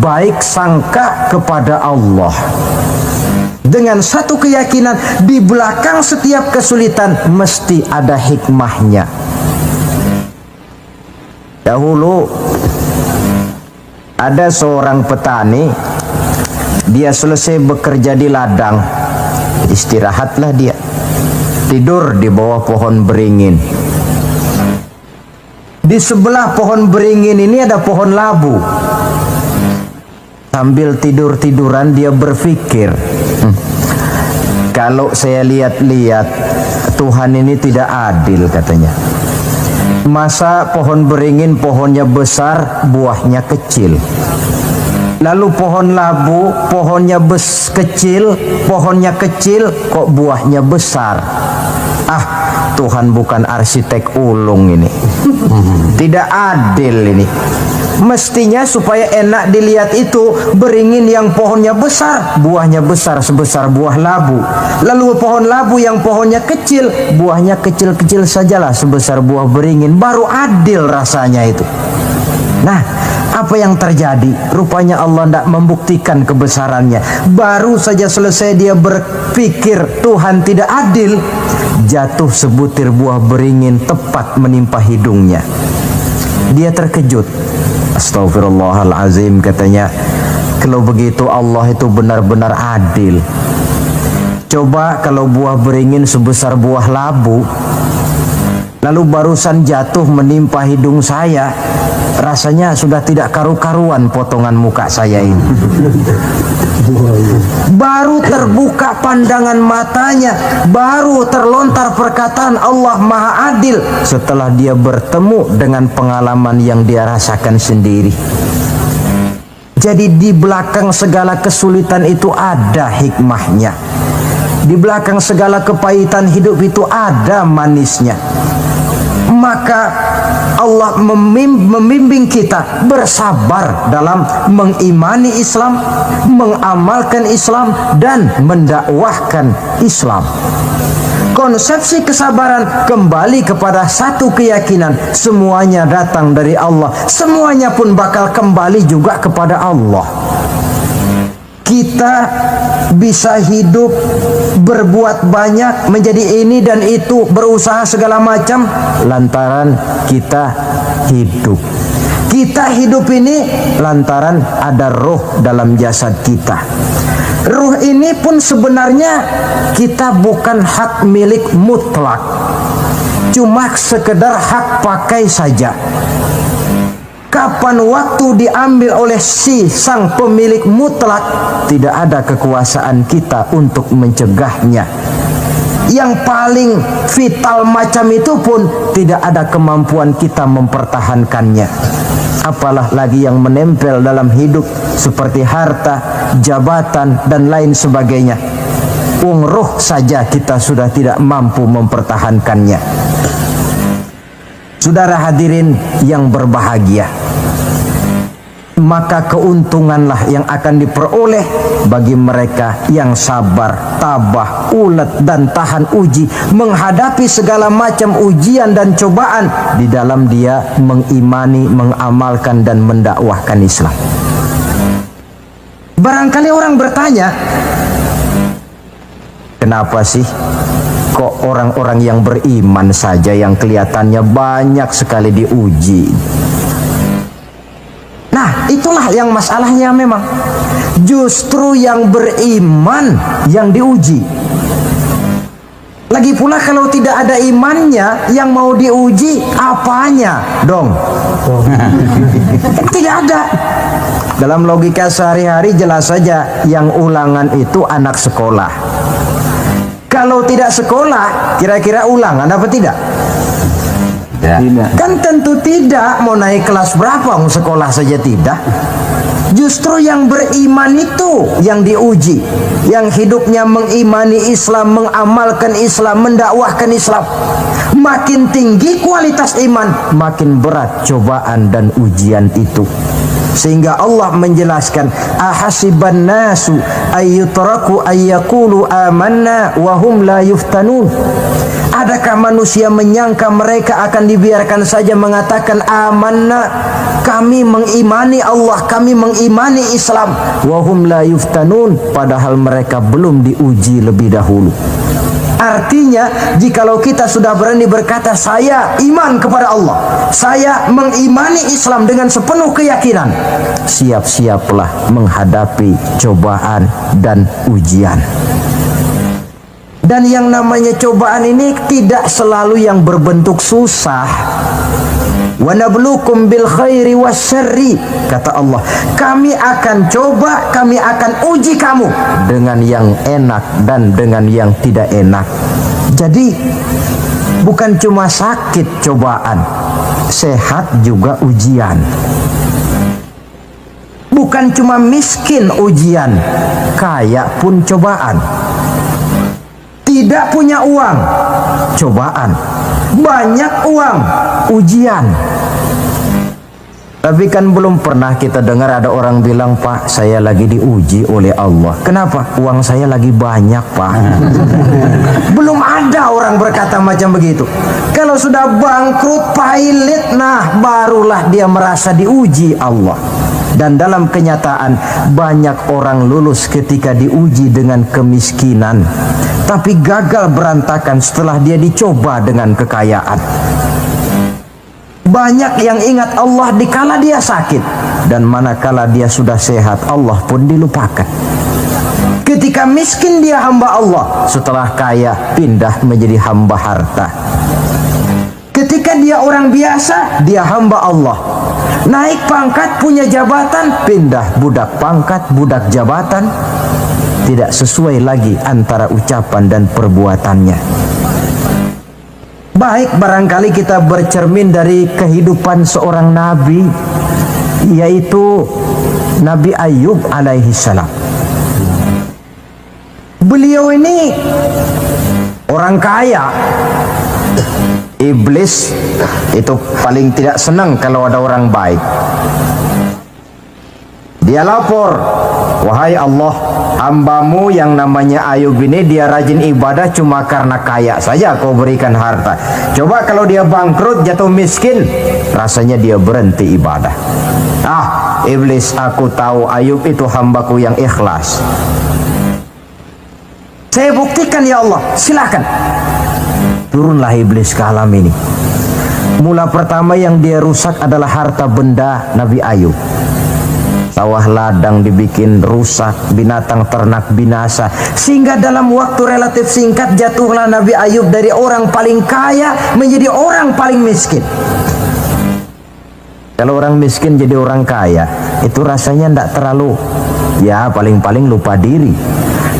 baik sangka kepada Allah, dengan satu keyakinan di belakang setiap kesulitan mesti ada hikmahnya. Dahulu ada seorang petani, dia selesai bekerja di ladang, istirahatlah dia, tidur di bawah pohon beringin. Di sebelah pohon beringin ini ada pohon labu. Sambil tidur-tiduran dia berpikir, kalau saya lihat-lihat Tuhan ini tidak adil, katanya. Masa pohon beringin pohonnya besar, buahnya kecil. Lalu pohon labu, pohonnya kecil, pohonnya kecil, kok buahnya besar. Ah, Tuhan bukan arsitek ulung ini. Tidak adil ini. Mestinya supaya enak dilihat itu, beringin yang pohonnya besar, buahnya besar sebesar buah labu. Lalu pohon labu yang pohonnya kecil, buahnya kecil-kecil sajalah sebesar buah beringin. Baru adil rasanya itu. Nah, apa yang terjadi? Rupanya Allah tidak membuktikan kebesarannya. Baru saja selesai dia berpikir Tuhan tidak adil, jatuh sebutir buah beringin tepat menimpa hidungnya. Dia terkejut. Astagfirullahalazim, katanya. Kalau begitu Allah itu benar-benar adil. Coba kalau buah beringin sebesar buah labu, lalu barusan jatuh menimpa hidung saya, rasanya sudah tidak karu-karuan potongan muka saya ini. Baru terbuka pandangan matanya, baru terlontar perkataan Allah Maha Adil setelah dia bertemu dengan pengalaman yang dia rasakan sendiri. Jadi di belakang segala kesulitan itu ada hikmahnya. Di belakang segala kepahitan hidup itu ada manisnya. Maka Allah membimbing kita bersabar dalam mengimani Islam, mengamalkan Islam, dan mendakwahkan Islam. Konsepsi kesabaran kembali kepada satu keyakinan, semuanya datang dari Allah, semuanya pun bakal kembali juga kepada Allah. Kita bisa hidup, berbuat banyak, menjadi ini dan itu, berusaha segala macam lantaran kita hidup. Kita hidup ini lantaran ada roh dalam jasad kita. Ruh ini pun sebenarnya kita bukan hak milik mutlak, cuma sekedar hak pakai saja. Kapan waktu diambil oleh si sang pemilik mutlak, tidak ada kekuasaan kita untuk mencegahnya. Yang paling vital macam itu pun tidak ada kemampuan kita mempertahankannya. Apalah lagi yang menempel dalam hidup seperti harta, jabatan, dan lain sebagainya. Roh saja kita sudah tidak mampu mempertahankannya. Saudara hadirin yang berbahagia, maka keuntunganlah yang akan diperoleh bagi mereka yang sabar, tabah, ulet, dan tahan uji menghadapi segala macam ujian dan cobaan di dalam dia mengimani, mengamalkan, dan mendakwahkan Islam. Barangkali orang bertanya, kenapa sih kok orang-orang yang beriman saja yang kelihatannya banyak sekali diuji? Nah, itulah yang masalahnya memang. Justru yang beriman yang diuji. Lagi pula kalau tidak ada imannya, yang mau diuji apanya dong? Tidak ada. Dalam logika sehari-hari jelas saja yang ulangan itu anak sekolah. Kalau tidak sekolah, kira-kira ulangan apa tidak? Tidak. Kan tentu tidak. Mau naik kelas berapa, mau sekolah saja tidak. Justru yang beriman itu yang diuji, yang hidupnya mengimani Islam, mengamalkan Islam, mendakwahkan Islam. Makin tinggi kualitas iman, makin berat cobaan dan ujian itu. Sehingga Allah menjelaskan, ahasiban nasu ayyutraku ayyaqulu amanna wa hum la yuftanun. Adakah manusia menyangka mereka akan dibiarkan saja mengatakan amanna, kami mengimani Allah, kami mengimani Islam, wa hum la yuftanun, padahal mereka belum diuji lebih dahulu. Artinya, jikalau kita sudah berani berkata saya iman kepada Allah, saya mengimani Islam dengan sepenuh keyakinan, siap-siaplah menghadapi cobaan dan ujian. Dan yang namanya cobaan ini tidak selalu yang berbentuk susah. Wa nabluukum bil khairi wasyarri, kata Allah, kami akan coba, kami akan uji kamu dengan yang enak dan dengan yang tidak enak. Jadi bukan cuma sakit cobaan, sehat juga ujian. Bukan cuma miskin ujian, kaya pun cobaan. Tidak punya uang, cobaan. Banyak uang, ujian. Tapi kan belum pernah kita dengar ada orang bilang, Pak, saya lagi diuji oleh Allah. Kenapa? Uang saya lagi banyak, Pak. Belum ada orang berkata macam begitu. Kalau sudah bangkrut, pailit, nah barulah dia merasa diuji Allah. Dan dalam kenyataan banyak orang lulus ketika diuji dengan kemiskinan, tapi gagal berantakan setelah dia dicoba dengan kekayaan. Banyak yang ingat Allah dikala dia sakit, dan manakala dia sudah sehat, Allah pun dilupakan. Ketika miskin dia hamba Allah, setelah kaya pindah menjadi hamba harta. Ketika dia orang biasa, dia hamba Allah. Naik pangkat, punya jabatan, pindah budak pangkat, budak jabatan. Tidak sesuai lagi antara ucapan dan perbuatannya. Baik, barangkali kita bercermin dari kehidupan seorang nabi, yaitu Nabi Ayub alaihi salam. Beliau ini orang kaya. Iblis itu paling tidak senang kalau ada orang baik. Dia lapor, wahai Allah, hambamu yang namanya Ayub ini dia rajin ibadah cuma karena kaya saja kau berikan harta. Coba kalau dia bangkrut, jatuh miskin, rasanya dia berhenti ibadah. Ah, iblis, aku tahu Ayub itu hambaku yang ikhlas. Saya buktikan ya Allah, silakan. Turunlah iblis ke alam ini. Mula pertama yang dia rusak adalah harta benda Nabi Ayub. Sawah ladang dibikin rusak, binatang ternak binasa, sehingga dalam waktu relatif singkat jatuhlah Nabi Ayub dari orang paling kaya menjadi orang paling miskin. Kalau orang miskin jadi orang kaya, itu rasanya tidak terlalu, ya paling-paling lupa diri.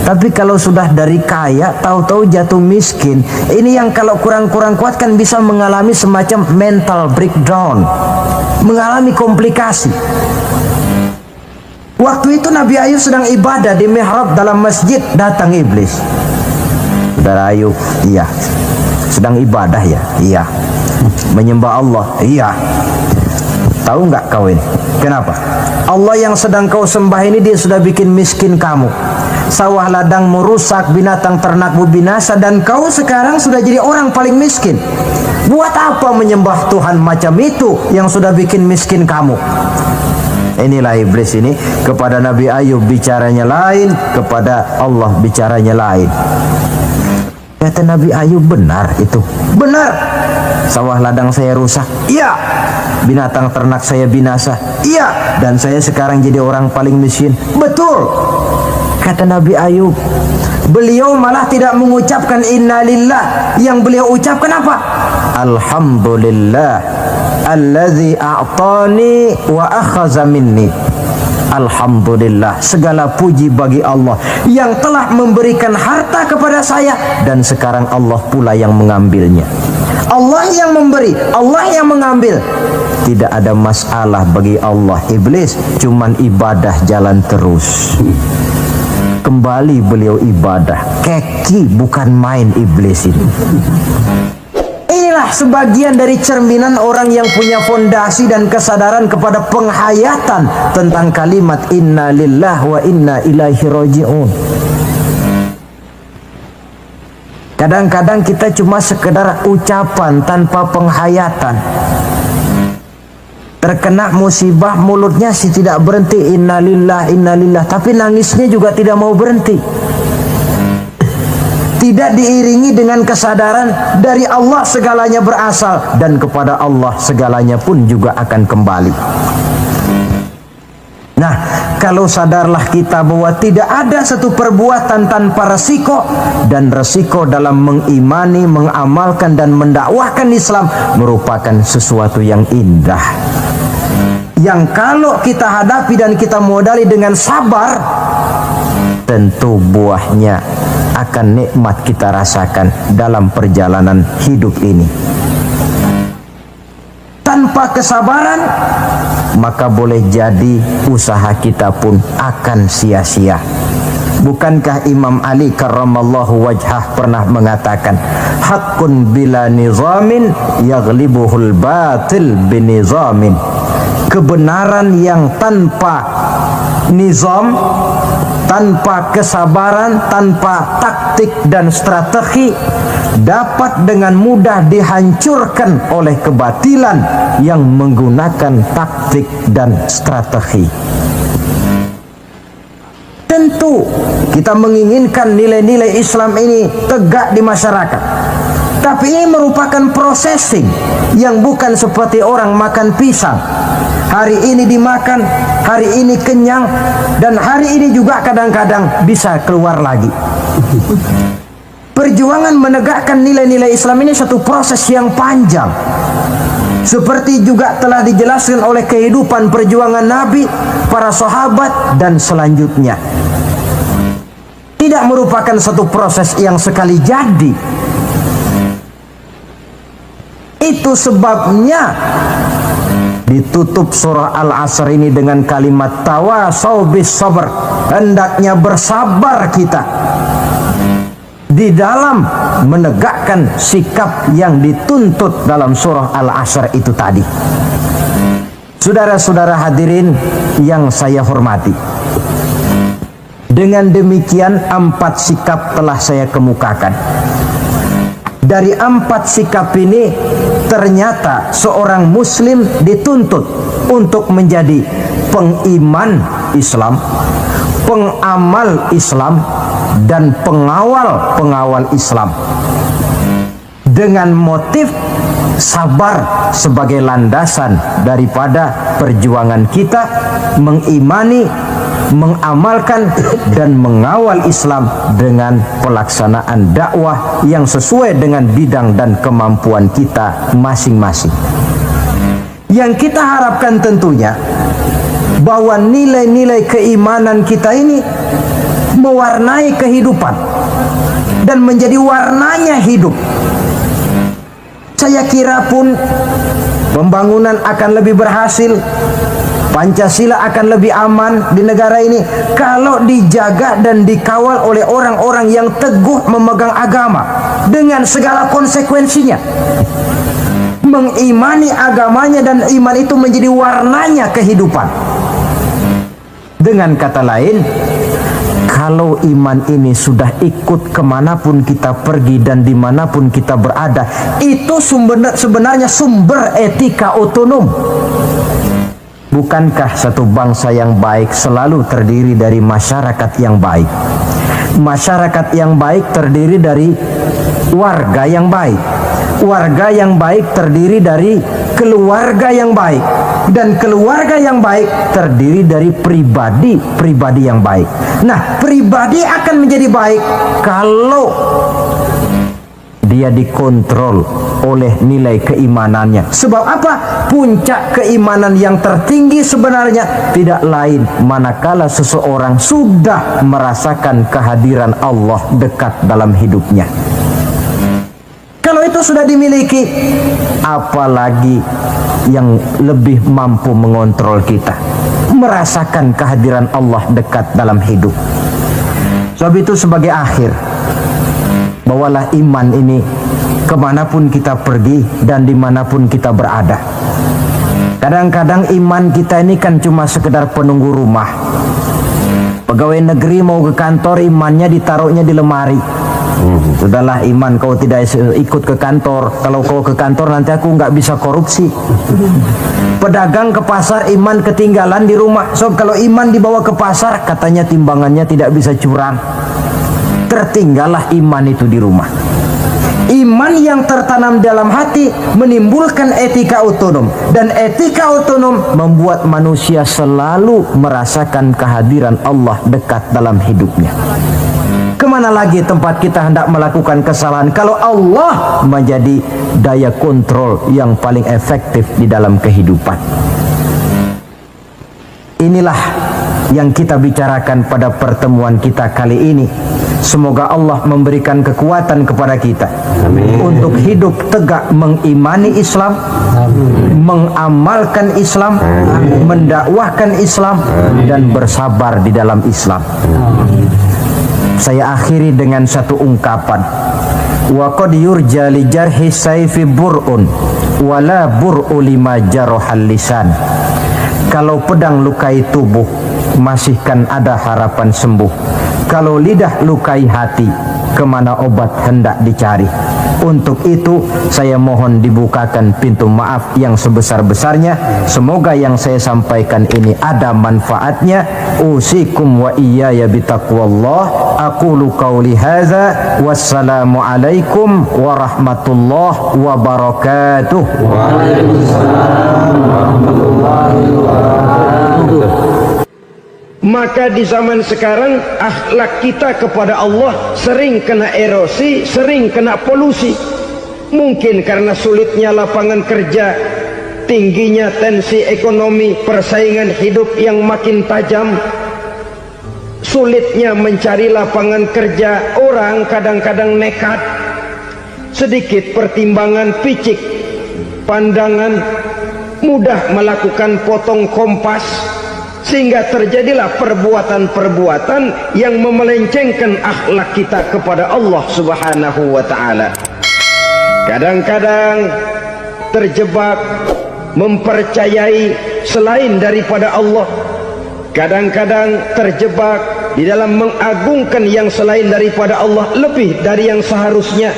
Tapi kalau sudah dari kaya, tahu-tahu jatuh miskin, ini yang kalau kurang-kurang kuat kan bisa mengalami semacam mental breakdown, mengalami komplikasi. Waktu itu Nabi Ayub sedang ibadah di mihrab dalam masjid, datang iblis. Saudara Ayub, iya. Sedang ibadah ya, iya. Menyembah Allah, iya. Tahu nggak kau ini? Kenapa? Allah yang sedang kau sembah ini dia sudah bikin miskin kamu. Sawah ladangmu rusak, binatang ternakmu binasa, dan kau sekarang sudah jadi orang paling miskin. Buat apa menyembah Tuhan macam itu yang sudah bikin miskin kamu? Inilah iblis ini, kepada Nabi Ayub bicaranya lain, kepada Allah bicaranya lain. Kata Nabi Ayub, benar itu. Benar. Sawah ladang saya rusak. Iya. Binatang ternak saya binasa. Iya. Dan saya sekarang jadi orang paling miskin. Betul. Kata Nabi Ayub, beliau malah tidak mengucapkan innalillah. Yang beliau ucapkan apa? Alhamdulillah alladzi a'tani wa akhadha minni. Alhamdulillah, segala puji bagi Allah yang telah memberikan harta kepada saya dan sekarang Allah pula yang mengambilnya. Allah yang memberi, Allah yang mengambil. Tidak ada masalah bagi Allah. Iblis cuman ibadah jalan terus. Kembali beliau ibadah. Keki bukan main iblis ini. Inilah sebagian dari cerminan orang yang punya fondasi dan kesadaran kepada penghayatan tentang kalimat inna lillahi wa inna ilaihi raji'un. Kadang-kadang kita cuma sekedar ucapan tanpa penghayatan. Terkena musibah mulutnya sih tidak berhenti innalillah innalillah, tapi nangisnya juga tidak mau berhenti. Tidak diiringi dengan kesadaran dari Allah segalanya berasal dan kepada Allah segalanya pun juga akan kembali. Nah, kalau sadarlah kita bahwa tidak ada satu perbuatan tanpa resiko, dan resiko dalam mengimani, mengamalkan dan mendakwahkan Islam merupakan sesuatu yang indah. Yang kalau kita hadapi dan kita modali dengan sabar, tentu buahnya akan nikmat kita rasakan dalam perjalanan hidup ini. Tanpa kesabaran, maka boleh jadi usaha kita pun akan sia-sia. Bukankah Imam Ali karramallahu wajhah pernah mengatakan, haqqun bila nizamin yaghlibuhul batil binizamin. Kebenaran yang tanpa nizam, tanpa kesabaran, tanpa taktik dan strategi, dapat dengan mudah dihancurkan oleh kebatilan yang menggunakan taktik dan strategi. Tentu kita menginginkan nilai-nilai Islam ini tegak di masyarakat, tapi ini merupakan processing yang bukan seperti orang makan pisang. Hari ini dimakan, hari ini kenyang, dan hari ini juga kadang-kadang bisa keluar lagi. Perjuangan menegakkan nilai-nilai Islam ini satu proses yang panjang. Seperti juga telah dijelaskan oleh kehidupan perjuangan Nabi, para sahabat, dan selanjutnya. Tidak merupakan satu proses yang sekali jadi. Itu sebabnya ditutup surah Al-Asr ini dengan kalimat tawasau bis sabr. Hendaknya bersabar kita di dalam menegakkan sikap yang dituntut dalam surah Al-Asr itu tadi. Saudara-saudara hadirin yang saya hormati, dengan demikian 4 sikap telah saya kemukakan. Dari 4 sikap ini ternyata seorang muslim dituntut untuk menjadi pengiman Islam, pengamal Islam, dan pengawal-pengawal Islam. Dengan motif sabar sebagai landasan daripada perjuangan kita mengimani, mengamalkan dan mengawal Islam dengan pelaksanaan dakwah yang sesuai dengan bidang dan kemampuan kita masing-masing. Yang kita harapkan tentunya bahwa nilai-nilai keimanan kita ini mewarnai kehidupan dan menjadi warnanya hidup. Saya kira pun pembangunan akan lebih berhasil, Pancasila akan lebih aman di negara ini kalau dijaga dan dikawal oleh orang-orang yang teguh memegang agama dengan segala konsekuensinya. Mengimani agamanya dan iman itu menjadi warnanya kehidupan. Dengan kata lain, kalau iman ini sudah ikut kemanapun kita pergi dan dimanapun kita berada, itu sebenarnya sumber etika otonom. Bukankah satu bangsa yang baik selalu terdiri dari masyarakat yang baik? Masyarakat yang baik terdiri dari warga yang baik. Warga yang baik terdiri dari keluarga yang baik. Dan keluarga yang baik terdiri dari pribadi yang baik. Nah, pribadi akan menjadi baik kalau dia dikontrol oleh nilai keimanannya. Sebab apa? Puncak keimanan yang tertinggi sebenarnya tidak lain manakala seseorang sudah merasakan kehadiran Allah dekat dalam hidupnya. Kalau itu sudah dimiliki, apalagi yang lebih mampu mengontrol kita, merasakan kehadiran Allah dekat dalam hidup. Sebab itu sebagai akhir, bawalah iman ini kemanapun kita pergi dan dimanapun kita berada. Kadang-kadang iman kita ini kan cuma sekedar penunggu rumah. Pegawai negeri mau ke kantor, imannya ditaruhnya di lemari. Sudahlah iman, kau tidak ikut ke kantor. Kalau kau ke kantor nanti aku nggak bisa korupsi. Pedagang ke pasar, iman ketinggalan di rumah. So kalau iman dibawa ke pasar, katanya timbangannya tidak bisa curang. Tertinggallah iman itu di rumah. Iman yang tertanam dalam hati menimbulkan etika otonom, dan etika otonom membuat manusia selalu merasakan kehadiran Allah dekat dalam hidupnya. Kemana lagi tempat kita hendak melakukan kesalahan kalau Allah menjadi daya kontrol yang paling efektif di dalam kehidupan? Inilah yang kita bicarakan pada pertemuan kita kali ini. Semoga Allah memberikan kekuatan kepada kita. Amin. Untuk hidup tegak mengimani Islam, amin, mengamalkan Islam, amin, mendakwahkan Islam, amin, dan bersabar di dalam Islam. Amin. Saya akhiri dengan satu ungkapan. Wa qad yurja li jarhi sayfi bur'un wala bur'u lima jarahal lisan. Kalau pedang lukai tubuh, masih kan ada harapan sembuh. Kalau lidah lukai hati, kemana obat hendak dicari? Untuk itu saya mohon dibukakan pintu maaf yang sebesar-besarnya. Semoga yang saya sampaikan ini ada manfaatnya. Usikum wa iyaya bitaqwallah. Aqulu qawli hadza. Wassalamu alaikum warahmatullahi wabarakatuh. Waalaikumsalam warahmatullahi wabarakatuh. Maka di zaman sekarang akhlak kita kepada Allah sering kena erosi, sering kena polusi. Mungkin karena sulitnya lapangan kerja, tingginya tensi ekonomi, persaingan hidup yang makin tajam, sulitnya mencari lapangan kerja, orang kadang-kadang nekat. Sedikit pertimbangan picik, pandangan, mudah melakukan potong kompas, sehingga terjadilah perbuatan-perbuatan yang memelencengkan akhlak kita kepada Allah Subhanahu wa ta'ala. Kadang-kadang terjebak mempercayai selain daripada Allah. Kadang-kadang terjebak di dalam mengagungkan yang selain daripada Allah lebih dari yang seharusnya.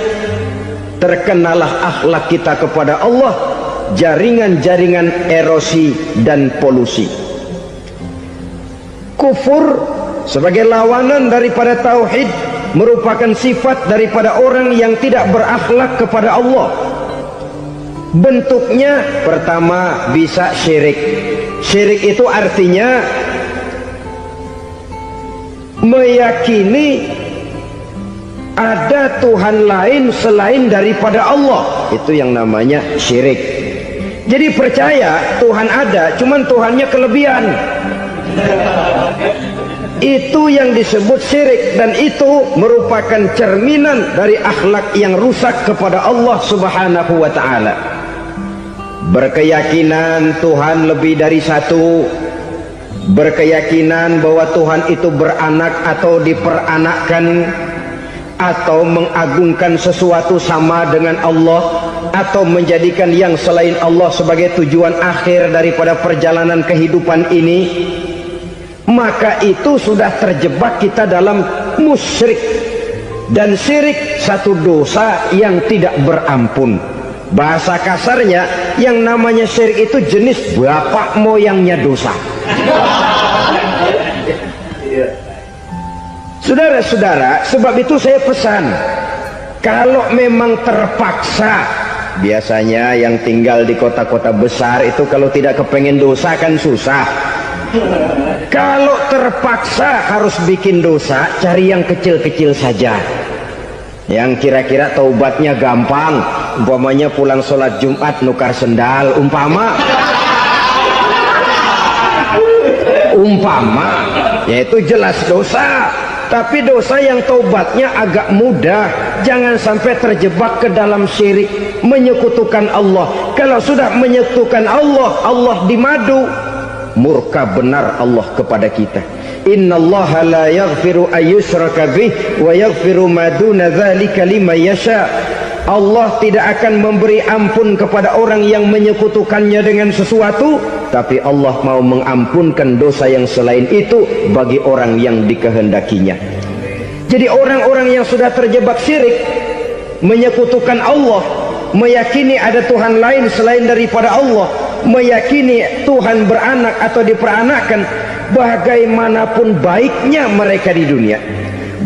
Terkenalah akhlak kita kepada Allah jaringan-jaringan erosi dan polusi. Kufur sebagai lawanan daripada tauhid merupakan sifat daripada orang yang tidak berakhlak kepada Allah. Bentuknya pertama bisa syirik. Syirik itu artinya meyakini ada Tuhan lain selain daripada Allah. Itu yang namanya syirik. Jadi percaya Tuhan ada, cuman Tuhannya kelebihan. Itu yang disebut syirik, dan itu merupakan cerminan dari akhlak yang rusak kepada Allah Subhanahu wa ta'ala. Berkeyakinan Tuhan lebih dari satu, berkeyakinan bahwa Tuhan itu beranak atau diperanakkan, atau mengagungkan sesuatu sama dengan Allah, atau menjadikan yang selain Allah sebagai tujuan akhir daripada perjalanan kehidupan ini, maka itu sudah terjebak kita dalam musyrik. Dan syirik satu dosa yang tidak berampun. Bahasa kasarnya, yang namanya syirik itu jenis bapak moyangnya dosa. Saudara-saudara, sebab itu saya pesan, kalau memang terpaksa, biasanya yang tinggal di kota-kota besar itu kalau tidak kepengen dosa kan susah. Kalau terpaksa harus bikin dosa, cari yang kecil-kecil saja, yang kira-kira taubatnya gampang. Umpamanya pulang sholat Jumat nukar sendal, umpama, yaitu jelas dosa. Tapi dosa yang taubatnya agak mudah. Jangan sampai terjebak ke dalam syirik, menyekutukan Allah. Kalau sudah menyekutukan Allah, Allah dimadu, murka benar Allah kepada kita. Innallaha la yaghfiru ayyushraka bih wa yaghfiru ma duna dzalika liman yasha. Allah tidak akan memberi ampun kepada orang yang menyekutukannya dengan sesuatu, tapi Allah mau mengampunkan dosa yang selain itu bagi orang yang dikehendakinya. Jadi orang-orang yang sudah terjebak syirik, menyekutukan Allah, meyakini ada Tuhan lain selain daripada Allah, meyakini Tuhan beranak atau diperanakkan, bagaimanapun baiknya mereka di dunia,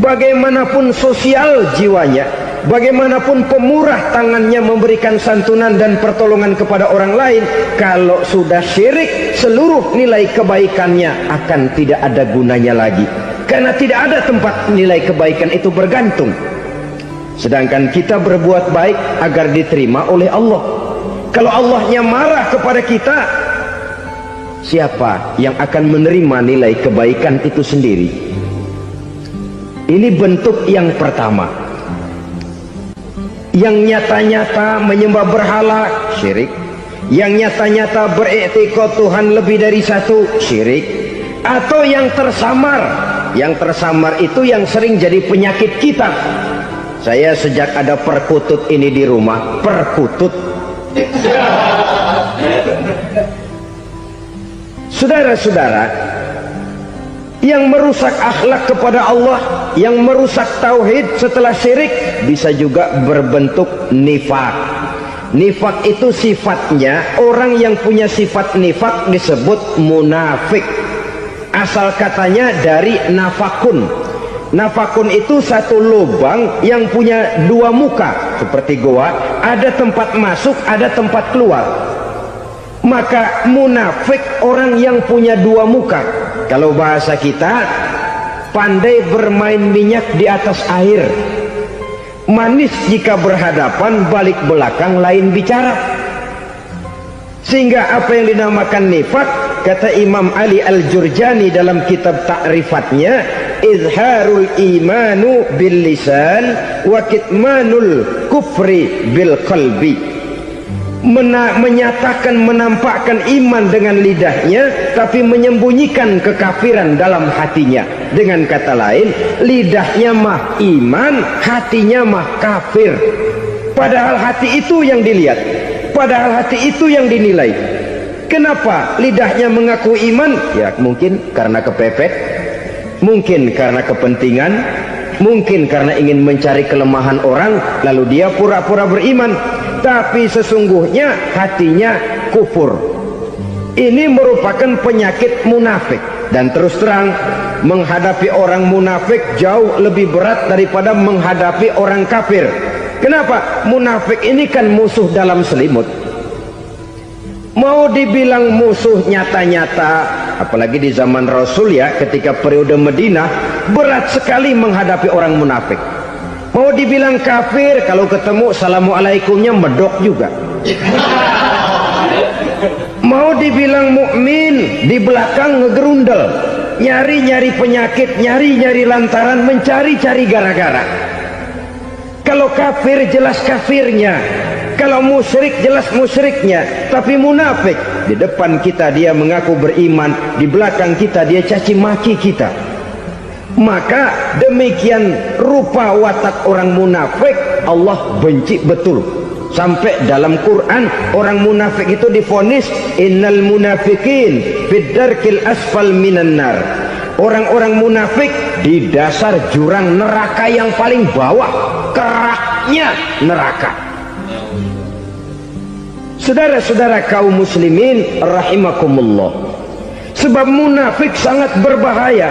bagaimanapun sosial jiwanya, bagaimanapun pemurah tangannya memberikan santunan dan pertolongan kepada orang lain, kalau sudah syirik, seluruh nilai kebaikannya akan tidak ada gunanya lagi, karena tidak ada tempat nilai kebaikan itu bergantung. Sedangkan kita berbuat baik agar diterima oleh Allah. Kalau Allahnya marah kepada kita, siapa yang akan menerima nilai kebaikan itu sendiri? Ini bentuk yang pertama. Yang nyata-nyata menyembah berhala, syirik. Yang nyata-nyata beriktikad Tuhan lebih dari satu, syirik. Atau yang tersamar. Yang tersamar itu yang sering jadi penyakit kita. Saya sejak ada perkutut ini di rumah, perkutut. Saudara-saudara, yang merusak akhlak kepada Allah, yang merusak tauhid setelah syirik, bisa juga berbentuk nifak. Nifak itu sifatnya, orang yang punya sifat nifak disebut munafik. Asal katanya dari nafakun. Nafakun itu satu lubang yang punya dua muka, seperti goa, ada tempat masuk, ada tempat keluar. Maka munafik orang yang punya dua muka. Kalau bahasa kita, pandai bermain minyak di atas air, manis jika berhadapan, balik belakang lain bicara. Sehingga apa yang dinamakan nifak, kata Imam Ali Al-Jurjani dalam kitab ta'rifatnya, izharul imanu bil lisan wa kitmanul kufri bil qalbi. Menyatakan, menampakkan iman dengan lidahnya, tapi menyembunyikan kekafiran dalam hatinya. Dengan kata lain, lidahnya mah iman, hatinya mah kafir. Padahal hati itu yang dilihat, padahal hati itu yang dinilai. Kenapa lidahnya mengaku iman? Ya mungkin karena kepepet, mungkin karena kepentingan, mungkin karena ingin mencari kelemahan orang, lalu dia pura-pura beriman, tapi sesungguhnya hatinya kufur. Ini merupakan penyakit munafik. Dan terus terang, menghadapi orang munafik jauh lebih berat daripada menghadapi orang kafir. Kenapa? Munafik ini kan musuh dalam selimut. Mau dibilang musuh nyata-nyata, apalagi di zaman Rasul ya, ketika periode Madinah, berat sekali menghadapi orang munafik. Mau dibilang kafir, kalau ketemu assalamualaikumnya medok juga. Mau dibilang mukmin, di belakang ngegerundel, nyari-nyari penyakit, nyari-nyari lantaran, mencari-cari gara-gara. Kalau kafir jelas kafirnya, kalau musyrik jelas musyriknya. Tapi munafik, di depan kita dia mengaku beriman, di belakang kita dia caci maki kita. Maka demikian rupa watak orang munafik Allah benci betul. Sampai dalam Quran orang munafik itu divonis innal munafiqin fid darkil asfal minan nar. Orang-orang munafik di dasar jurang neraka yang paling bawah, keraknya neraka. Saudara-saudara kaum muslimin rahimakumullah, sebab munafik sangat berbahaya,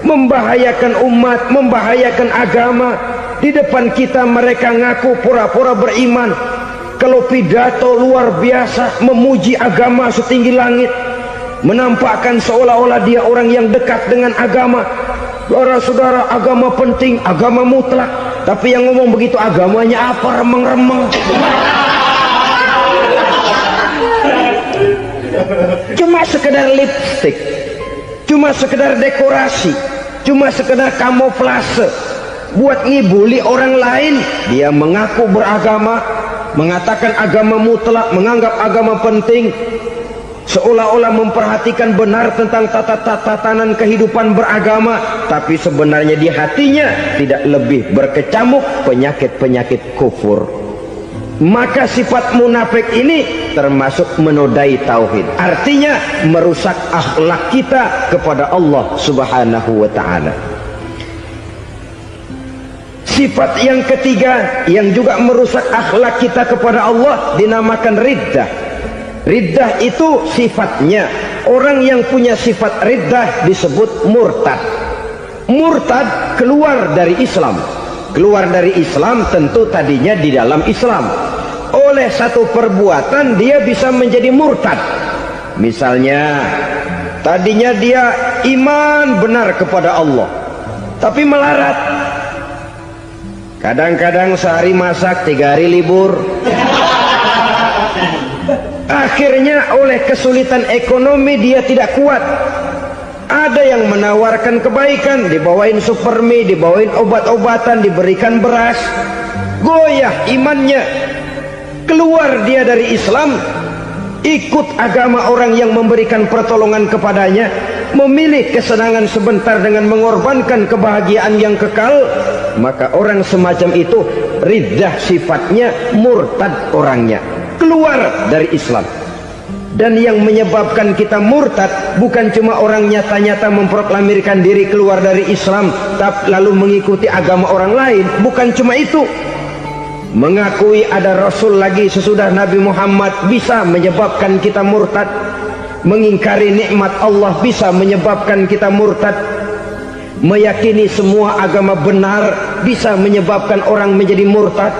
membahayakan umat, membahayakan agama. Di depan kita mereka ngaku pura-pura beriman, kalau pidato luar biasa memuji agama setinggi langit, menampakkan seolah-olah dia orang yang dekat dengan agama. Saudara-saudara, agama penting, agama mutlak. Tapi yang ngomong begitu agamanya apa? Remeng-remeng. Cuma sekedar lipstick, cuma sekedar dekorasi, cuma sekedar kamuflase, buat ngibuli orang lain. Dia mengaku beragama, mengatakan agama mutlak, menganggap agama penting, seolah-olah memperhatikan benar tentang tatanan kehidupan beragama, tapi sebenarnya di hatinya tidak lebih berkecamuk penyakit-penyakit kufur. Maka sifat munafik ini termasuk menodai tauhid, artinya merusak akhlak kita kepada Allah Subhanahu wa ta'ala. Sifat yang ketiga yang juga merusak akhlak kita kepada Allah dinamakan riddah. Riddah itu sifatnya, orang yang punya sifat riddah disebut murtad. Murtad keluar dari Islam. Keluar dari Islam tentu tadinya di dalam Islam. Oleh satu perbuatan dia bisa menjadi murtad. Misalnya tadinya dia iman benar kepada Allah, tapi melarat. Kadang-kadang sehari masak, 3 hari libur. Akhirnya oleh kesulitan ekonomi dia tidak kuat. Ada yang menawarkan kebaikan, dibawain supermi, dibawain obat-obatan, diberikan beras. Goyah imannya, keluar dia dari Islam, ikut agama orang yang memberikan pertolongan kepadanya, memilih kesenangan sebentar dengan mengorbankan kebahagiaan yang kekal. Maka orang semacam itu riddah sifatnya, murtad orangnya, keluar dari Islam. Dan yang menyebabkan kita murtad bukan cuma orang nyata-nyata memproklamirkan diri keluar dari Islam tapi lalu mengikuti agama orang lain. Bukan cuma itu, mengakui ada Rasul lagi sesudah Nabi Muhammad bisa menyebabkan kita murtad. Mengingkari nikmat Allah bisa menyebabkan kita murtad. Meyakini semua agama benar bisa menyebabkan orang menjadi murtad.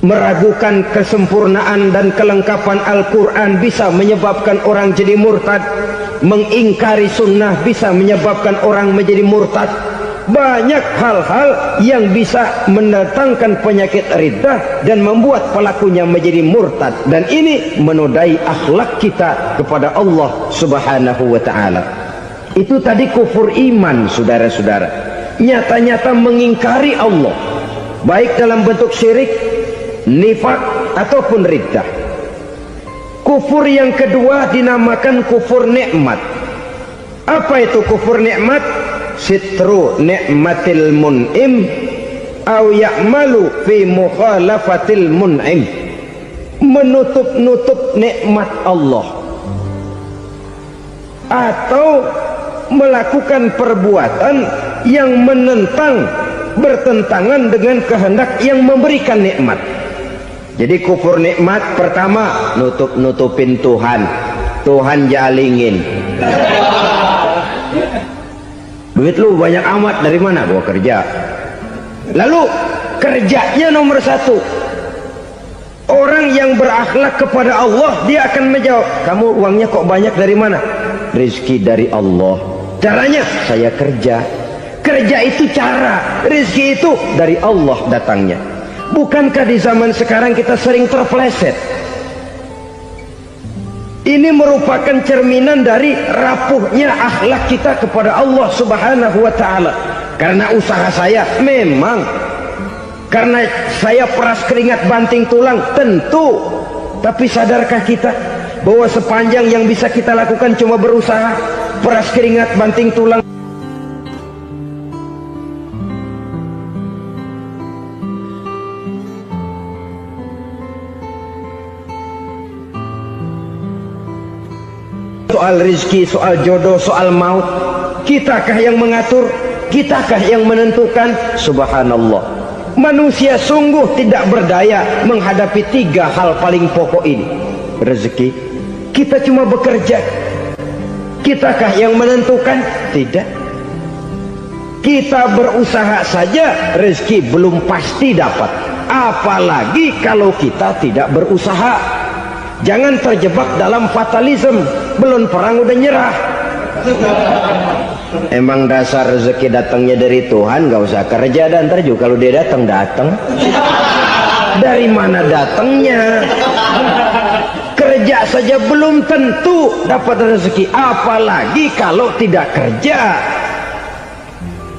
Meragukan kesempurnaan dan kelengkapan Al-Quran bisa menyebabkan orang jadi murtad. Mengingkari sunnah bisa menyebabkan orang menjadi murtad. Banyak hal-hal yang bisa mendatangkan penyakit riddah dan membuat pelakunya menjadi murtad. Dan ini menodai akhlak kita kepada Allah Subhanahu wa ta'ala. Itu tadi kufur iman, saudara-saudara. Nyata-nyata mengingkari Allah, baik dalam bentuk syirik, nifak ataupun riddah. Kufur yang kedua dinamakan kufur nikmat. Apa itu kufur nikmat? Sitru nikmatil mun'im au ya'malu fi mukhalafatil mun'im. Menutup-nutup nikmat Allah atau melakukan perbuatan yang menentang, bertentangan dengan kehendak yang memberikan nikmat. Jadi kufur nikmat pertama, nutup-nutupin Tuhan. Tuhan jalingin. Duit lu banyak amat, dari mana? Gua kerja. Lalu kerjanya nomor 1. Orang yang berakhlak kepada Allah, dia akan menjawab, kamu uangnya kok banyak dari mana? Rizki dari Allah. Caranya, saya kerja. Kerja itu cara, rizki itu dari Allah datangnya. Bukankah di zaman sekarang kita sering terpeleset? Ini merupakan cerminan dari rapuhnya akhlak kita kepada Allah Subhanahu wa ta'ala. Karena usaha saya memang, karena saya peras keringat banting tulang, tentu. Tapi sadarkah kita bahwa sepanjang yang bisa kita lakukan cuma berusaha, peras keringat banting tulang? Soal rizki, soal jodoh, soal maut, kitakah yang mengatur? Kitakah yang menentukan? Subhanallah, manusia sungguh tidak berdaya menghadapi 3 hal paling pokok ini. Rezeki, kita cuma bekerja. Kitakah yang menentukan? Tidak. Kita berusaha saja rezeki belum pasti dapat, apalagi kalau kita tidak berusaha. Jangan terjebak dalam fatalisme, belum perang udah nyerah. Emang dasar rezeki datangnya dari Tuhan, gak usah kerja, dan ntar juga kalau dia datang. Dari mana datangnya? Kerja saja belum tentu dapat rezeki, apalagi kalau tidak kerja.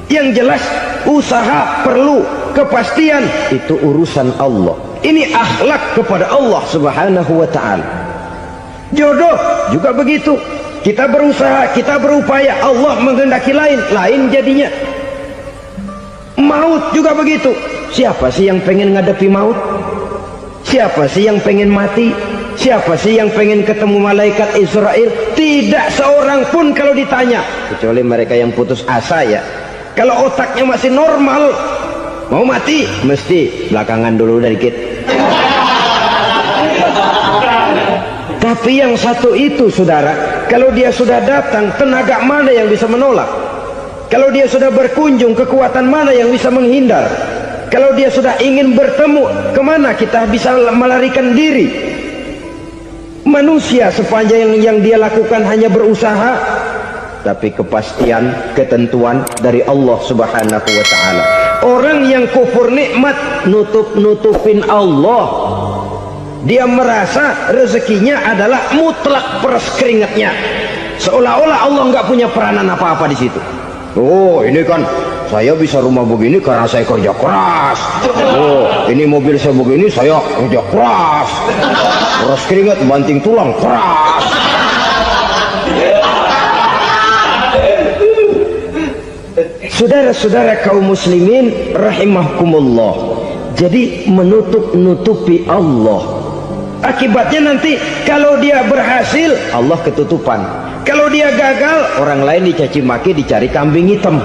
Yang jelas usaha perlu kepastian, itu urusan Allah. Ini akhlak kepada Allah Subhanahu wa ta'ala. Jodoh juga begitu. Kita berusaha, kita berupaya, Allah menghendaki lain jadinya. Maut juga begitu. Siapa sih yang pengen ngadepi maut? Siapa sih yang pengen mati? Siapa sih yang pengen ketemu malaikat Israel? Tidak seorang pun kalau ditanya, kecuali mereka yang putus asa ya. Kalau otaknya masih normal, mau mati mesti belakangan dulu dikit. Tapi yang satu itu saudara, kalau dia sudah datang, tenaga mana yang bisa menolak? Kalau dia sudah berkunjung, kekuatan mana yang bisa menghindar? Kalau dia sudah ingin bertemu, kemana kita bisa melarikan diri? Manusia sepanjang yang dia lakukan hanya berusaha, tapi kepastian, ketentuan dari Allah Subhanahu wa ta'ala. Orang yang kufur nikmat, nutupin Allah. Dia merasa rezekinya adalah mutlak peras keringatnya, seolah-olah Allah nggak punya peranan apa-apa di situ. Oh, ini kan saya bisa rumah begini karena saya kerja keras. Oh, ini mobil saya begini, saya kerja keras. Peras keringat banting tulang keras. Saudara-saudara kaum muslimin rahimakumullah, jadi menutup-nutupi Allah. Akibatnya nanti kalau dia berhasil, Allah ketutupan. Kalau dia gagal, orang lain dicaci maki, dicari kambing hitam.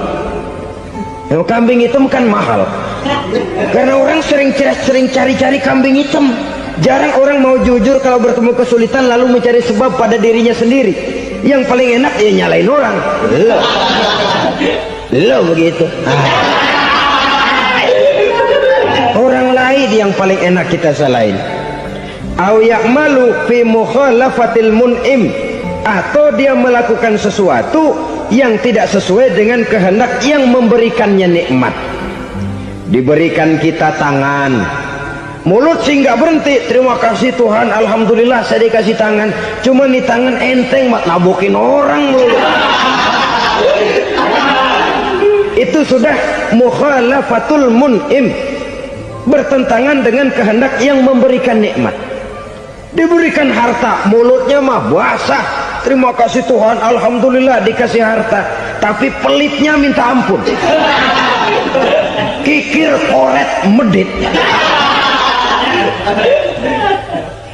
Yang kambing hitam kan mahal, karena orang sering cari-cari kambing hitam. Jarang orang mau jujur kalau bertemu kesulitan lalu mencari sebab pada dirinya sendiri. Yang paling enak ya nyalain orang. Lo begitu. Orang lain yang paling enak kita salahin. Au ya'malu fi mukhalafatil mun'im, atau dia melakukan sesuatu yang tidak sesuai dengan kehendak yang memberikannya nikmat. Diberikan kita tangan, mulut sih nggak berhenti, terima kasih Tuhan, alhamdulillah saya dikasih tangan. Cuma nih tangan enteng mat nabokin orang lu. Itu sudah mukhalafatul mun'im, bertentangan dengan kehendak yang memberikan nikmat. Diberikan harta, mulutnya mah basah, terima kasih Tuhan, alhamdulillah dikasih harta, tapi pelitnya minta ampun, kikir koret medit.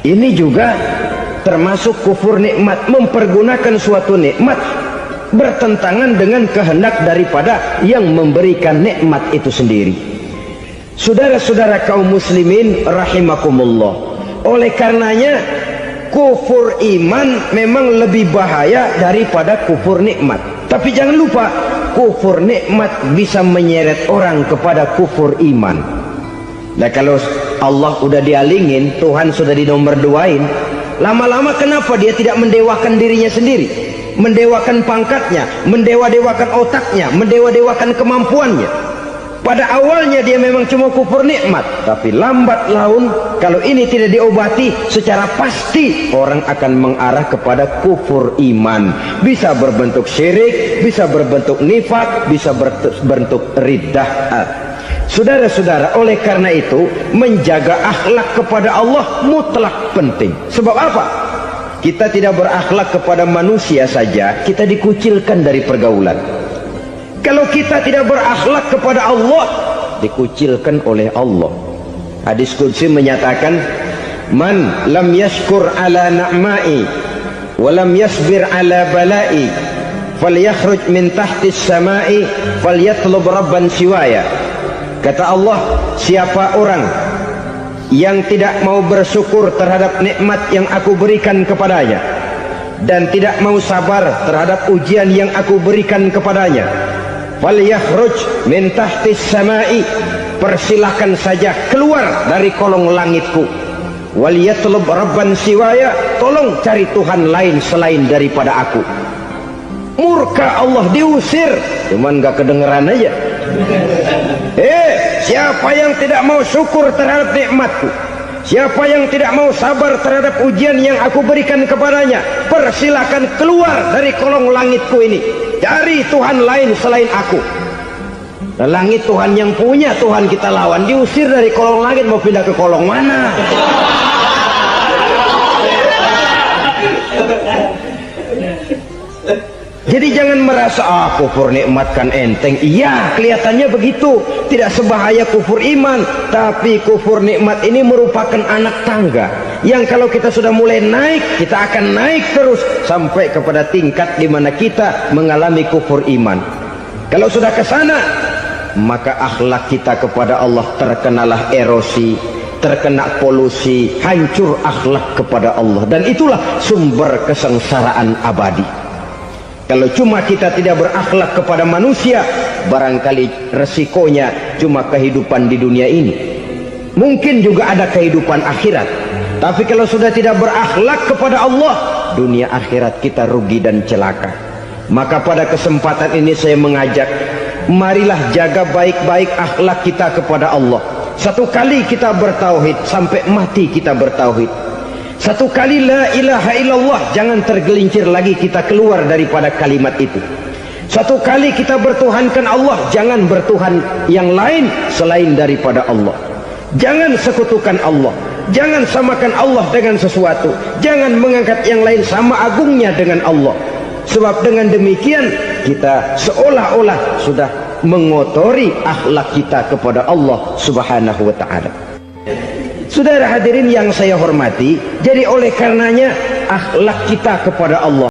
Ini juga termasuk kufur nikmat, mempergunakan suatu nikmat bertentangan dengan kehendak daripada yang memberikan nikmat itu sendiri. Saudara-saudara kaum muslimin rahimakumullah, oleh karenanya kufur iman memang lebih bahaya daripada kufur nikmat. Tapi jangan lupa, kufur nikmat bisa menyeret orang kepada kufur iman. Nah, kalau Allah udah dialingin, Tuhan sudah dinomor duain, lama-lama kenapa dia tidak mendewakan dirinya sendiri, mendewakan pangkatnya, mendewa-dewakan otaknya, mendewa-dewakan kemampuannya? Pada awalnya dia memang cuma kufur nikmat, tapi lambat laun kalau ini tidak diobati, secara pasti orang akan mengarah kepada kufur iman. Bisa berbentuk syirik, bisa berbentuk nifak, bisa berbentuk riddah. Saudara-saudara, oleh karena itu menjaga akhlak kepada Allah mutlak penting. Sebab apa? Kita tidak berakhlak kepada manusia saja, kita dikucilkan dari pergaulan. Kalau kita tidak berakhlak kepada Allah, dikucilkan oleh Allah. Hadis qudsi menyatakan, man lam yashkur ala na'mai wa lam yasbir ala balai falyakhruj min tahtis samai falyatlub rabban siwaya. Kata Allah, siapa orang yang tidak mau bersyukur terhadap nikmat yang aku berikan kepadanya dan tidak mau sabar terhadap ujian yang aku berikan kepadanya, falyakhruj min tahtis samai, persilahkan saja keluar dari kolong langitku, waliyatlub rabban siwaya, tolong cari Tuhan lain selain daripada aku. Murka Allah, diusir, cuman gak kedengeran aja. Siapa yang tidak mau syukur terhadap nikmatku, siapa yang tidak mau sabar terhadap ujian yang aku berikan kepadanya, persilahkan keluar dari kolong langitku ini, cari Tuhan lain selain aku. Langit Tuhan yang punya, Tuhan kita lawan, diusir dari kolong langit, mau pindah ke kolong mana? Jadi jangan merasa kufur nikmat kan enteng. Iya, kelihatannya begitu, tidak sebahaya kufur iman. Tapi kufur nikmat ini merupakan anak tangga yang kalau kita sudah mulai naik, kita akan naik terus sampai kepada tingkat di mana kita mengalami kufur iman. Kalau sudah ke sana, maka akhlak kita kepada Allah terkenalah erosi, terkena polusi, hancur akhlak kepada Allah, dan itulah sumber kesengsaraan abadi. Kalau cuma kita tidak berakhlak kepada manusia, barangkali resikonya cuma kehidupan di dunia ini. Mungkin juga ada kehidupan akhirat. Tapi kalau sudah tidak berakhlak kepada Allah, dunia akhirat kita rugi dan celaka. Maka pada kesempatan ini saya mengajak, marilah jaga baik-baik akhlak kita kepada Allah. Satu kali kita bertauhid, sampai mati kita bertauhid. Satu kali la ilaha illallah, jangan tergelincir lagi kita keluar daripada kalimat itu. Satu kali kita bertuhankan Allah, jangan bertuhan yang lain selain daripada Allah. Jangan sekutukan Allah, jangan samakan Allah dengan sesuatu, jangan mengangkat yang lain sama agungnya dengan Allah. Sebab dengan demikian kita seolah-olah sudah mengotori akhlak kita kepada Allah Subhanahu wa ta'ala. Saudara hadirin yang saya hormati, jadi oleh karenanya akhlak kita kepada Allah